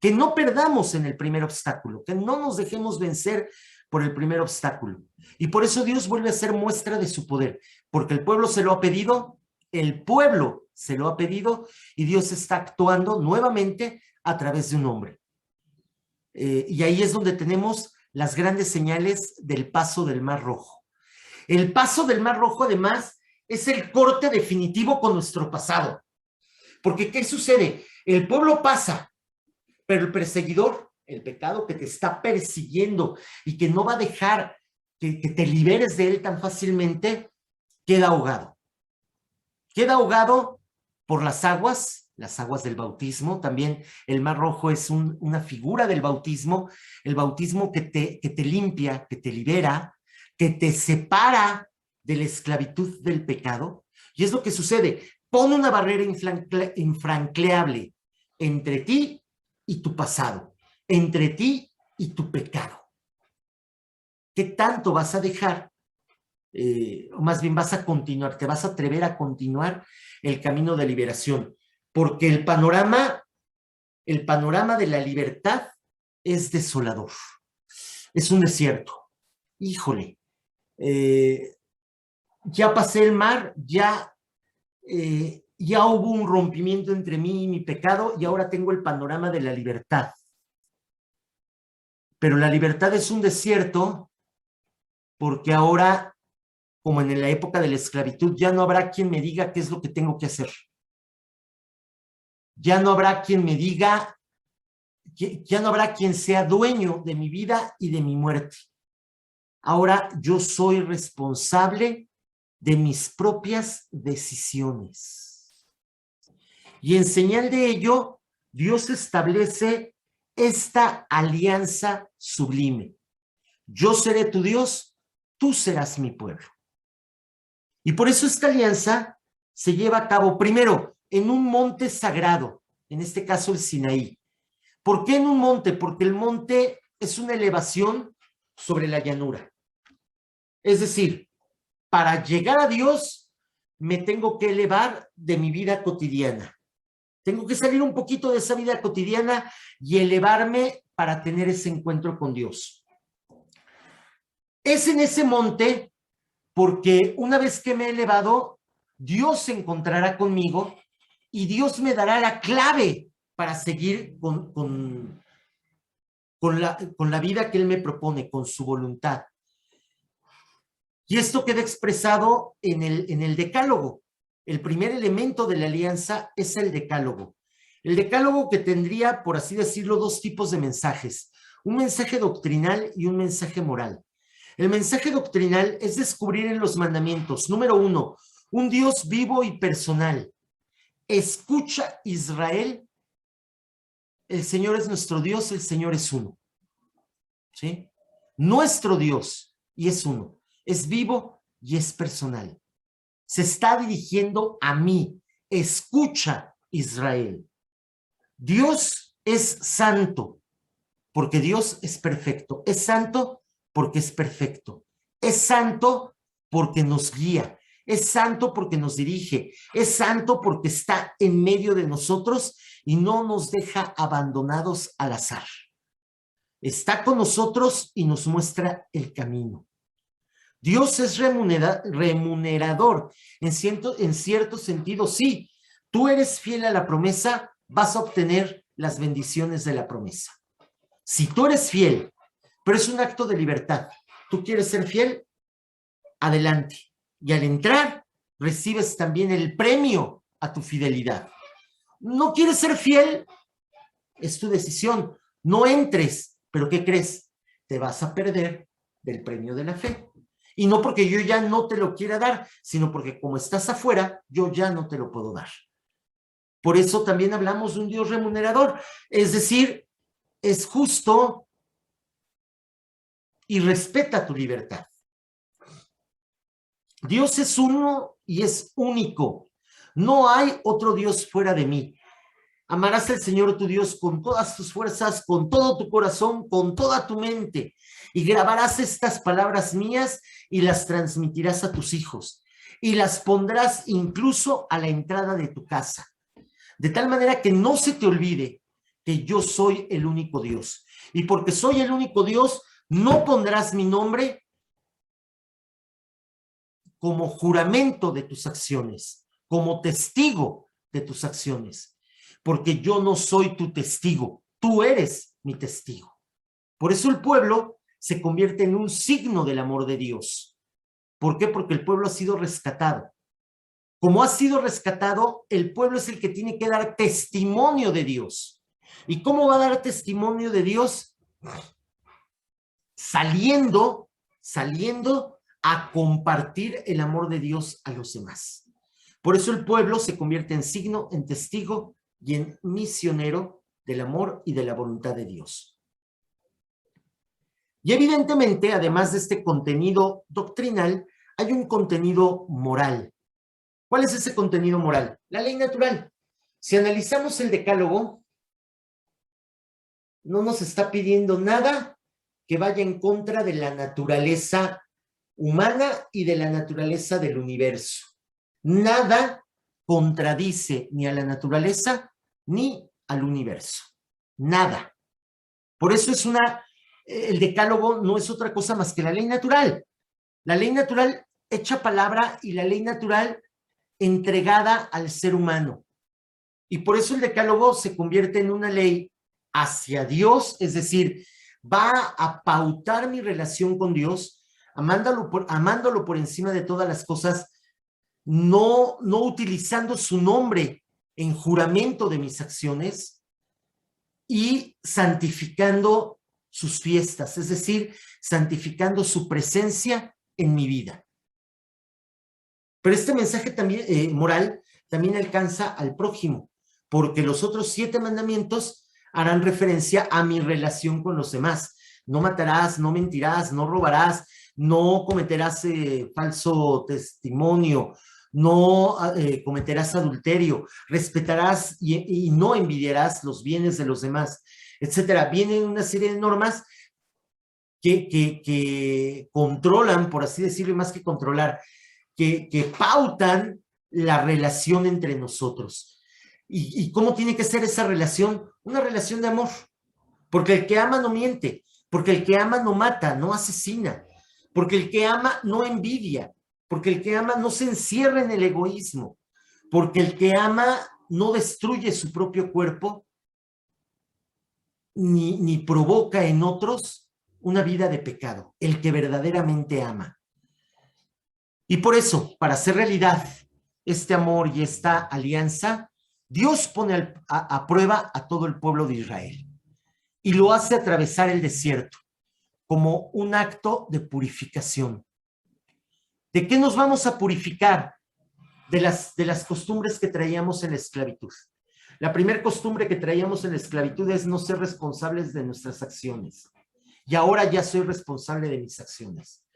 Que no perdamos en el primer obstáculo, que no nos dejemos vencer por el primer obstáculo. Y por eso Dios vuelve a hacer muestra de su poder, porque el pueblo se lo ha pedido, el pueblo se lo ha pedido, y Dios está actuando nuevamente a través de un hombre. Y ahí es donde tenemos las grandes señales del paso del Mar Rojo. El paso del Mar Rojo, además, es el corte definitivo con nuestro pasado. Porque, ¿qué sucede? El pueblo pasa, pero el perseguidor, el pecado que te está persiguiendo y que no va a dejar que te liberes de él tan fácilmente, queda ahogado. Queda ahogado por las aguas del bautismo. También el Mar Rojo es una figura del bautismo, el bautismo que te limpia, que te libera, que te separa de la esclavitud del pecado. Y es lo que sucede, pone una barrera infranqueable entre ti y tu pasado, entre ti y tu pecado. ¿Qué tanto vas a dejar? O más bien vas a continuar, te vas a atrever a continuar el camino de liberación, porque el panorama de la libertad es desolador, es un desierto. Híjole, ya pasé el mar, ya hubo un rompimiento entre mí y mi pecado, y ahora tengo el panorama de la libertad. Pero la libertad es un desierto porque ahora, como en la época de la esclavitud, ya no habrá quien me diga qué es lo que tengo que hacer. Ya no habrá quien me diga, ya no habrá quien sea dueño de mi vida y de mi muerte. Ahora yo soy responsable de mis propias decisiones. Y en señal de ello, Dios establece esta alianza sublime. Yo seré tu Dios, tú serás mi pueblo. Y por eso esta alianza se lleva a cabo primero en un monte sagrado, en este caso el Sinaí. ¿Por qué en un monte? Porque el monte es una elevación sobre la llanura. Es decir, para llegar a Dios me tengo que elevar de mi vida cotidiana. Tengo que salir un poquito de esa vida cotidiana y elevarme para tener ese encuentro con Dios. Es en ese monte porque una vez que me he elevado, Dios se encontrará conmigo y Dios me dará la clave para seguir con la vida que Él me propone, con su voluntad. Y esto queda expresado en el decálogo. El primer elemento de la alianza es el decálogo. El decálogo que tendría, por así decirlo, dos tipos de mensajes. Un mensaje doctrinal y un mensaje moral. El mensaje doctrinal es descubrir en los mandamientos, número 1, un Dios vivo y personal. Escucha, Israel, el Señor es nuestro Dios, el Señor es uno. ¿Sí? Nuestro Dios, y es uno. Es vivo y es personal. Se está dirigiendo a mí. Escucha, Israel. Dios es santo, porque Dios es perfecto. Es santo porque es perfecto. Es santo porque nos guía. Es santo porque nos dirige. Es santo porque está en medio de nosotros y no nos deja abandonados al azar. Está con nosotros y nos muestra el camino. Dios es remunerador, en cierto sentido sí, tú eres fiel a la promesa, vas a obtener las bendiciones de la promesa. Si tú eres fiel, pero es un acto de libertad, tú quieres ser fiel, adelante. Y al entrar, recibes también el premio a tu fidelidad. No quieres ser fiel, es tu decisión. No entres, pero ¿qué crees? Te vas a perder del premio de la fe. Y no porque yo ya no te lo quiera dar, sino porque como estás afuera, yo ya no te lo puedo dar. Por eso también hablamos de un Dios remunerador. Es decir, es justo y respeta tu libertad. Dios es uno y es único. No hay otro Dios fuera de mí. Amarás al Señor tu Dios con todas tus fuerzas, con todo tu corazón, con toda tu mente. Y grabarás estas palabras mías y las transmitirás a tus hijos. Y las pondrás incluso a la entrada de tu casa. De tal manera que no se te olvide que yo soy el único Dios. Y porque soy el único Dios, no pondrás mi nombre como juramento de tus acciones, como testigo de tus acciones, porque yo no soy tu testigo, tú eres mi testigo. Por eso el pueblo se convierte en un signo del amor de Dios. ¿Por qué? Porque el pueblo ha sido rescatado. Como ha sido rescatado, el pueblo es el que tiene que dar testimonio de Dios. ¿Y cómo va a dar testimonio de Dios? Saliendo a compartir el amor de Dios a los demás. Por eso el pueblo se convierte en signo, en testigo y en misionero del amor y de la voluntad de Dios. Y evidentemente, además de este contenido doctrinal, hay un contenido moral. ¿Cuál es ese contenido moral? La ley natural. Si analizamos el Decálogo, no nos está pidiendo nada que vaya en contra de la naturaleza humana y de la naturaleza del universo. Nada contradice ni a la naturaleza ni al universo. Nada. Por eso el Decálogo no es otra cosa más que la ley natural. La ley natural hecha palabra y la ley natural entregada al ser humano. Y por eso el Decálogo se convierte en una ley hacia Dios, es decir, va a pautar mi relación con Dios, amándolo por encima de todas las cosas, no utilizando su nombre en juramento de mis acciones y santificando sus fiestas, es decir, santificando su presencia en mi vida. Pero este mensaje también moral también alcanza al prójimo, porque los otros 7 mandamientos harán referencia a mi relación con los demás. No matarás, no mentirás, no robarás, no cometerás falso testimonio, no cometerás adulterio, respetarás y no envidiarás los bienes de los demás, etcétera. Vienen una serie de normas que controlan, por así decirlo, más que controlar, que pautan la relación entre nosotros. ¿Y cómo tiene que ser esa relación? Una relación de amor. Porque el que ama no miente, porque el que ama no mata, no asesina, porque el que ama no envidia, porque el que ama no se encierra en el egoísmo, porque el que ama no destruye su propio cuerpo, ni provoca en otros una vida de pecado, el que verdaderamente ama. Y por eso, para hacer realidad este amor y esta alianza, Dios pone a prueba a todo el pueblo de Israel y lo hace atravesar el desierto como un acto de purificación. ¿De qué nos vamos a purificar? De las costumbres que traíamos en la esclavitud. La primera costumbre que traíamos en la esclavitud es no ser responsables de nuestras acciones. Y ahora ya soy responsable de mis acciones.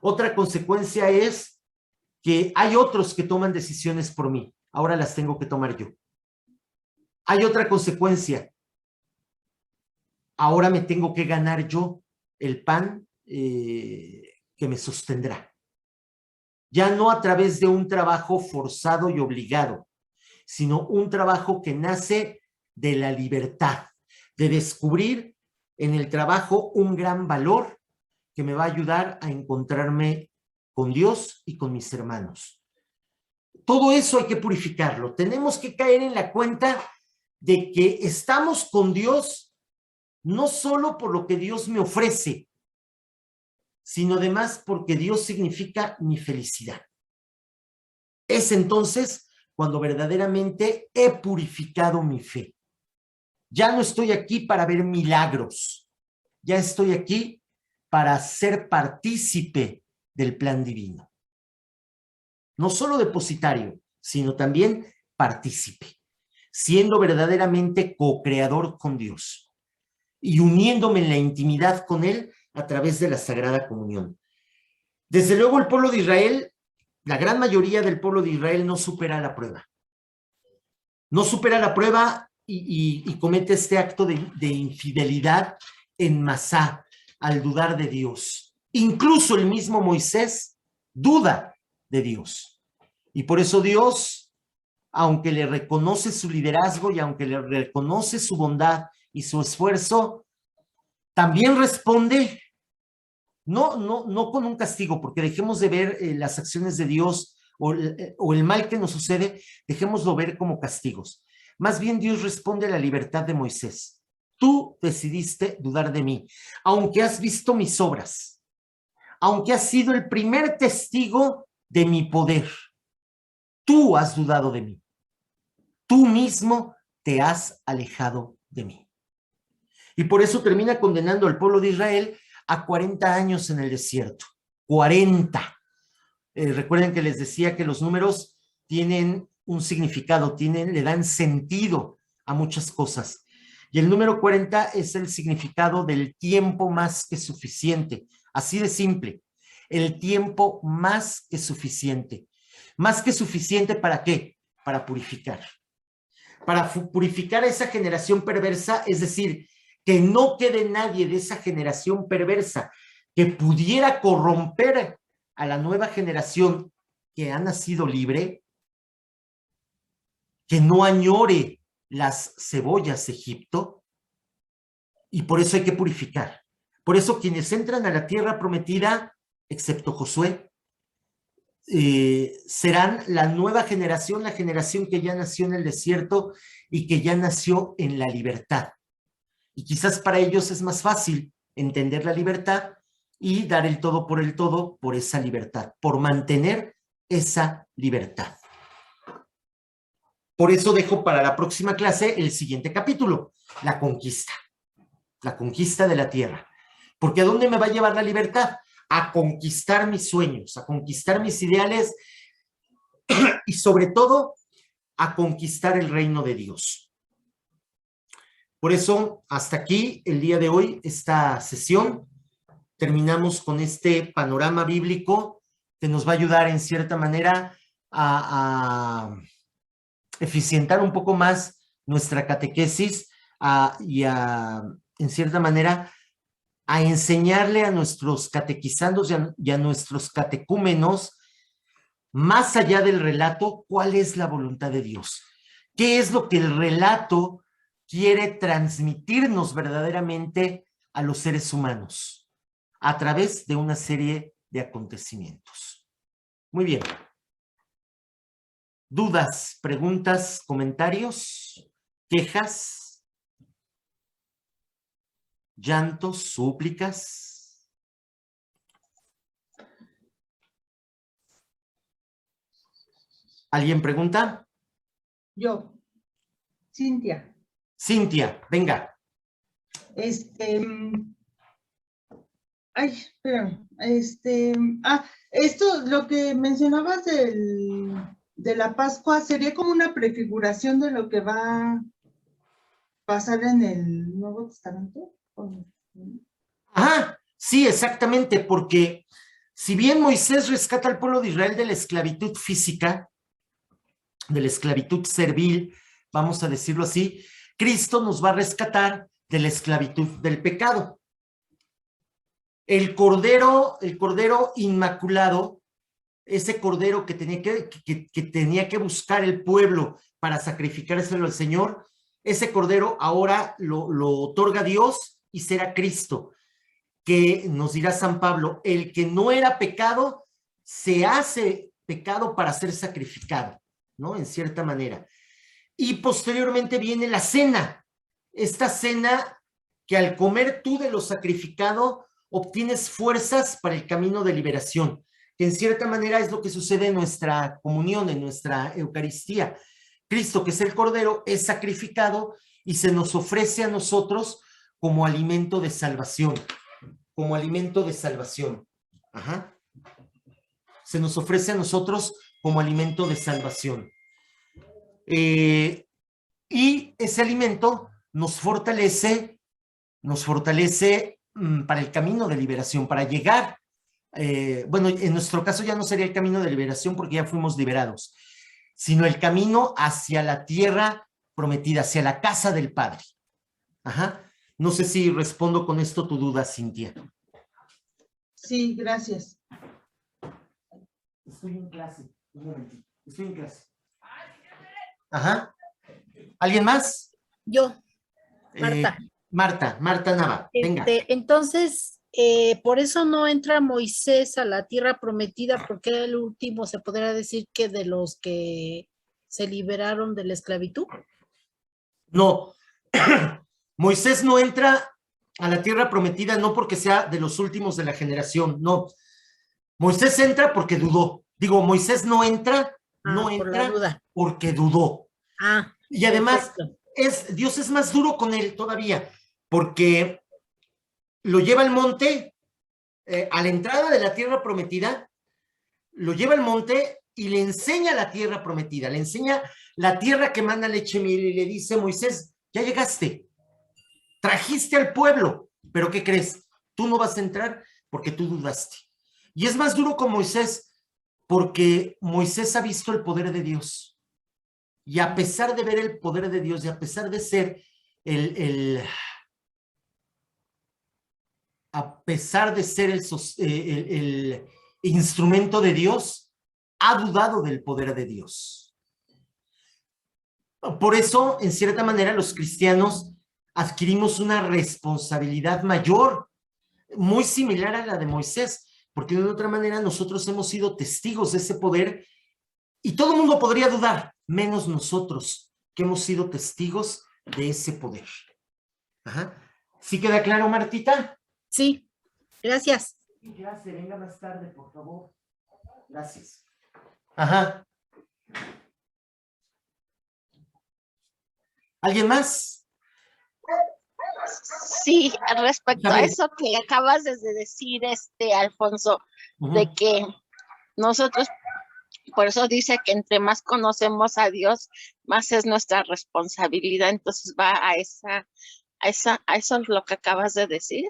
Otra consecuencia es que hay otros que toman decisiones por mí. Ahora las tengo que tomar yo. Hay otra consecuencia. Ahora me tengo que ganar yo el pan que me sostendrá. Ya no a través de un trabajo forzado y obligado, sino un trabajo que nace de la libertad, de descubrir en el trabajo un gran valor que me va a ayudar a encontrarme con Dios y con mis hermanos. Todo eso hay que purificarlo. Tenemos que caer en la cuenta de que estamos con Dios no solo por lo que Dios me ofrece, sino además porque Dios significa mi felicidad. Es entonces cuando verdaderamente he purificado mi fe. Ya no estoy aquí para ver milagros, ya estoy aquí para ser partícipe del plan divino. No solo depositario, sino también partícipe, siendo verdaderamente co-creador con Dios y uniéndome en la intimidad con Él a través de la Sagrada Comunión. Desde luego el pueblo de Israel, la gran mayoría del pueblo de Israel no supera la prueba. No supera la prueba y comete este acto de infidelidad en Masá al dudar de Dios. Incluso el mismo Moisés duda de Dios. Y por eso Dios, aunque le reconoce su liderazgo y aunque le reconoce su bondad y su esfuerzo, también responde no con un castigo, porque dejemos de ver las acciones de Dios o el mal que nos sucede, dejémoslo ver como castigos. Más bien Dios responde a la libertad de Moisés. Tú decidiste dudar de mí, aunque has visto mis obras, aunque has sido el primer testigo de mi poder. Tú has dudado de mí. Tú mismo te has alejado de mí. Y por eso termina condenando al pueblo de Israel a 40 años en el desierto. 40. Recuerden que les decía que los números tienen un significado, le dan sentido a muchas cosas. Y el número 40 es el significado del tiempo más que suficiente. Así de simple. El tiempo más que suficiente. ¿Más que suficiente para qué? Para purificar. Para purificar a esa generación perversa, es decir, que no quede nadie de esa generación perversa que pudiera corromper a la nueva generación que ha nacido libre, que no añore las cebollas de Egipto, y por eso hay que purificar. Por eso quienes entran a la tierra prometida, excepto Josué, serán la nueva generación, la generación que ya nació en el desierto y que ya nació en la libertad. Y quizás para ellos es más fácil entender la libertad y dar el todo por esa libertad, por mantener esa libertad. Por eso dejo para la próxima clase el siguiente capítulo, la conquista de la tierra. Porque ¿a dónde me va a llevar la libertad? A conquistar mis sueños, a conquistar mis ideales y sobre todo a conquistar el reino de Dios. Por eso, hasta aquí el día de hoy, esta sesión. Terminamos con este panorama bíblico que nos va a ayudar en cierta manera a eficientar un poco más nuestra catequesis y en cierta manera, a enseñarle a nuestros catequizandos y a nuestros catecúmenos, más allá del relato, cuál es la voluntad de Dios. ¿Qué es lo que el relato quiere transmitirnos verdaderamente a los seres humanos a través de una serie de acontecimientos? Muy bien. ¿Dudas, preguntas, comentarios, quejas, llantos, súplicas? ¿Alguien pregunta? Yo, Cintia. Cintia, venga. Ay, espera, esto, lo que mencionabas de la Pascua, ¿sería como una prefiguración de lo que va a pasar en el Nuevo Testamento? Ajá, sí, exactamente, porque si bien Moisés rescata al pueblo de Israel de la esclavitud física, de la esclavitud servil, vamos a decirlo así, Cristo nos va a rescatar de la esclavitud del pecado. El cordero inmaculado, ese cordero que tenía que buscar el pueblo para sacrificárselo al Señor, ese cordero ahora lo otorga Dios y será Cristo, que nos dirá San Pablo, el que no era pecado se hace pecado para ser sacrificado, ¿no? En cierta manera. Y posteriormente viene la cena. Esta cena que al comer tú de lo sacrificado obtienes fuerzas para el camino de liberación, que en cierta manera es lo que sucede en nuestra comunión, en nuestra Eucaristía. Cristo, que es el Cordero, es sacrificado y se nos ofrece a nosotros como alimento de salvación, como alimento de salvación. Ajá. Se nos ofrece a nosotros como alimento de salvación. Y ese alimento nos fortalece para el camino de liberación, para llegar, bueno, en nuestro caso ya no sería el camino de liberación porque ya fuimos liberados, sino el camino hacia la tierra prometida, hacia la casa del Padre. Ajá. No sé si respondo con esto tu duda, Cintia. Sí, gracias. Estoy en clase, un momentito, estoy en clase. Ajá. ¿Alguien más? Yo, Marta. Marta Nava, venga. Entonces, por eso no entra Moisés a la tierra prometida, porque era el último, se podría decir, que de los que se liberaron de la esclavitud. No, Moisés no entra a la tierra prometida no porque sea de los últimos de la generación, no. Moisés entra porque dudó. Digo, Moisés no entra, no entra porque dudó. Y además, Dios es más duro con él todavía, porque lo lleva al monte, a la entrada de la tierra prometida, lo lleva al monte y le enseña la tierra prometida, le enseña la tierra que manda leche y miel y le dice, Moisés, ya llegaste, trajiste al pueblo, pero ¿qué crees? Tú no vas a entrar porque tú dudaste. Y es más duro con Moisés porque Moisés ha visto el poder de Dios. Y a pesar de ver el poder de Dios y a pesar de ser el instrumento de Dios, ha dudado del poder de Dios. Por eso, en cierta manera, los cristianos adquirimos una responsabilidad mayor, muy similar a la de Moisés, porque de otra manera nosotros hemos sido testigos de ese poder y todo el mundo podría dudar, menos nosotros, que hemos sido testigos de ese poder. Ajá. ¿Sí queda claro, Martita? Sí, gracias. Gracias, venga más tarde, por favor. Gracias. Ajá. ¿Alguien más? Sí, respecto a eso que acabas de decir, Alfonso, de que nosotros, por eso dice que entre más conocemos a Dios, más es nuestra responsabilidad. Entonces va a eso es lo que acabas de decir.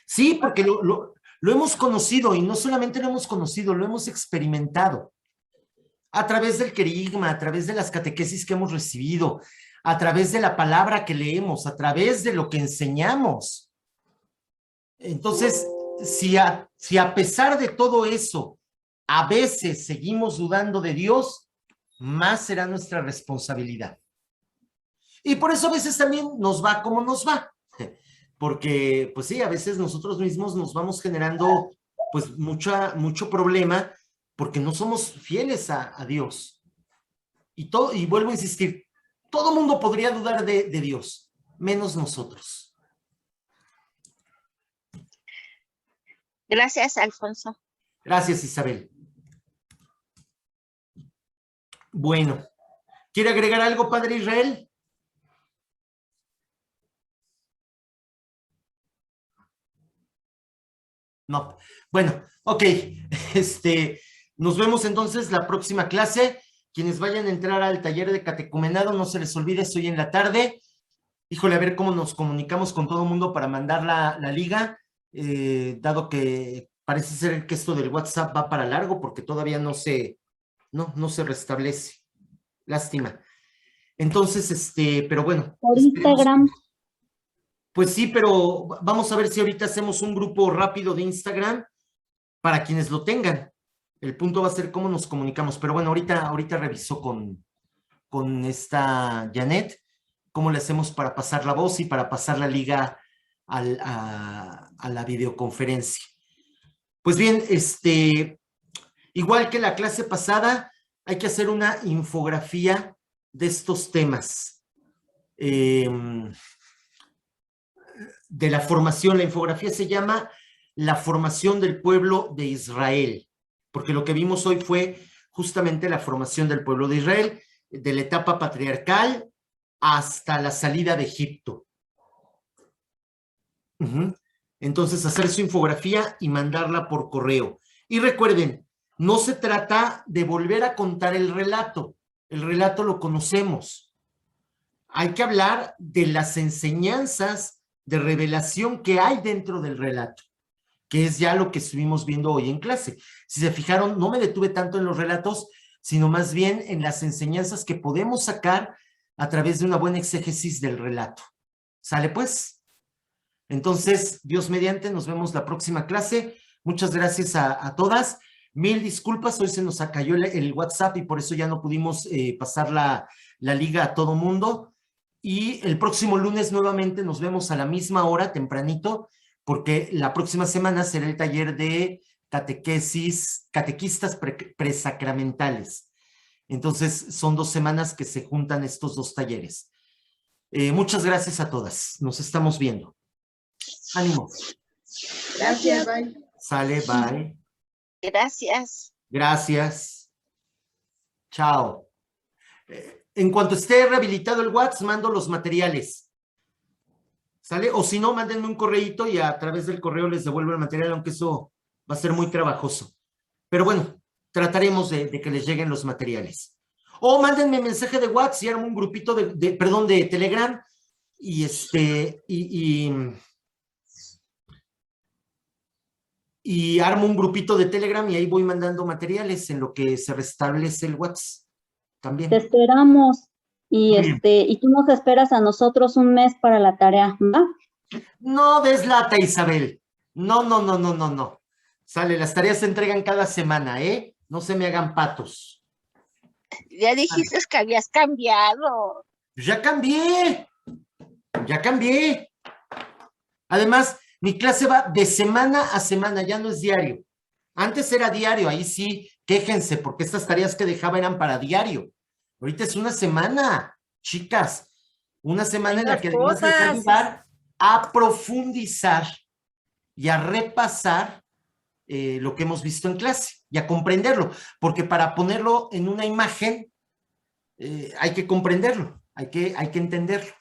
Sí, porque lo hemos conocido y no solamente lo hemos conocido, lo hemos experimentado a través del querigma, a través de las catequesis que hemos recibido, a través de la palabra que leemos, a través de lo que enseñamos. Entonces, si a pesar de todo eso, a veces seguimos dudando de Dios, más será nuestra responsabilidad. Y por eso a veces también nos va como nos va. Porque, pues sí, a veces nosotros mismos nos vamos generando, pues, mucho problema porque no somos fieles a Dios. Y vuelvo a insistir, todo mundo podría dudar de Dios, menos nosotros. Gracias, Alfonso. Gracias, Isabel. Bueno, ¿quiere agregar algo, Padre Israel? No. Bueno, ok. Nos vemos entonces la próxima clase. Quienes vayan a entrar al taller de catecumenado, no se les olvide, estoy en la tarde. Híjole, a ver cómo nos comunicamos con todo el mundo para mandar la liga, dado que parece ser que esto del WhatsApp va para largo porque todavía no se restablece. Lástima. Entonces, pero bueno. Por Instagram. Pues sí, pero vamos a ver si ahorita hacemos un grupo rápido de Instagram para quienes lo tengan. El punto va a ser cómo nos comunicamos. Pero bueno, ahorita reviso con esta Janet cómo le hacemos para pasar la voz y para pasar la liga a la videoconferencia. Pues bien, Igual que la clase pasada, hay que hacer una infografía de estos temas. De la formación, la infografía se llama La formación del pueblo de Israel, porque lo que vimos hoy fue justamente la formación del pueblo de Israel, de la etapa patriarcal hasta la salida de Egipto. Entonces, hacer su infografía y mandarla por correo. Y recuerden, no se trata de volver a contar el relato lo conocemos. Hay que hablar de las enseñanzas de revelación que hay dentro del relato, que es ya lo que estuvimos viendo hoy en clase. Si se fijaron, no me detuve tanto en los relatos, sino más bien en las enseñanzas que podemos sacar a través de una buena exégesis del relato. ¿Sale pues? Entonces, Dios mediante, nos vemos la próxima clase. Muchas gracias a todas. Mil disculpas, hoy se nos cayó el WhatsApp y por eso ya no pudimos pasar la liga a todo mundo. Y el próximo lunes nuevamente nos vemos a la misma hora, tempranito, porque la próxima semana será el taller de catequistas presacramentales. Entonces, son 2 semanas que se juntan estos 2 talleres. Muchas gracias a todas. Nos estamos viendo. Ánimo. Gracias, bye. Sale, bye. Gracias. Gracias. Chao. En cuanto esté rehabilitado el WhatsApp, mando los materiales. ¿Sale? O si no, mándenme un correíto y a través del correo les devuelvo el material, aunque eso va a ser muy trabajoso. Pero bueno, trataremos de que les lleguen los materiales. O mándenme mensaje de WhatsApp y armo un grupito de Telegram y armo un grupito de Telegram y ahí voy mandando materiales en lo que se restablece el WhatsApp también. Te esperamos y tú nos esperas a nosotros un mes para la tarea, ¿va? No deslata, Isabel. No. Sale, las tareas se entregan cada semana, ¿eh? No se me hagan patos. Ya dijiste que habías cambiado. Ya cambié. Además, mi clase va de semana a semana, ya no es diario. Antes era diario, ahí sí, quéjense, porque estas tareas que dejaba eran para diario. Ahorita es una semana, chicas. Una semana en la que además les va a ayudar a profundizar y a repasar lo que hemos visto en clase y a comprenderlo, porque para ponerlo en una imagen hay que comprenderlo, hay que entenderlo.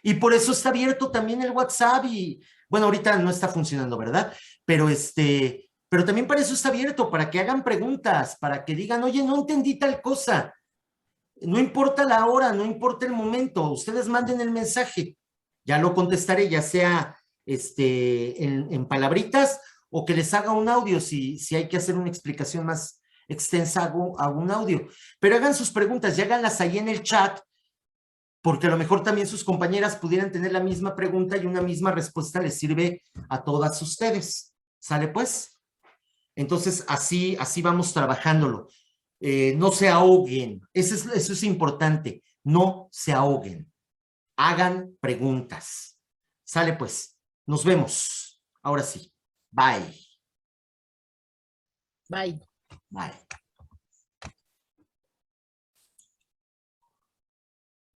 Y por eso está abierto también el WhatsApp y, bueno, ahorita no está funcionando, ¿verdad? Pero también para eso está abierto, para que hagan preguntas, para que digan, oye, no entendí tal cosa. No importa la hora, no importa el momento, ustedes manden el mensaje. Ya lo contestaré, ya sea en palabritas o que les haga un audio. Si hay que hacer una explicación más extensa, hago un audio. Pero hagan sus preguntas y háganlas ahí en el chat, porque a lo mejor también sus compañeras pudieran tener la misma pregunta y una misma respuesta les sirve a todas ustedes. ¿Sale pues? Entonces, así vamos trabajándolo. No se ahoguen. Eso es importante. No se ahoguen. Hagan preguntas. Sale pues. Nos vemos. Ahora sí. Bye. Bye. Bye.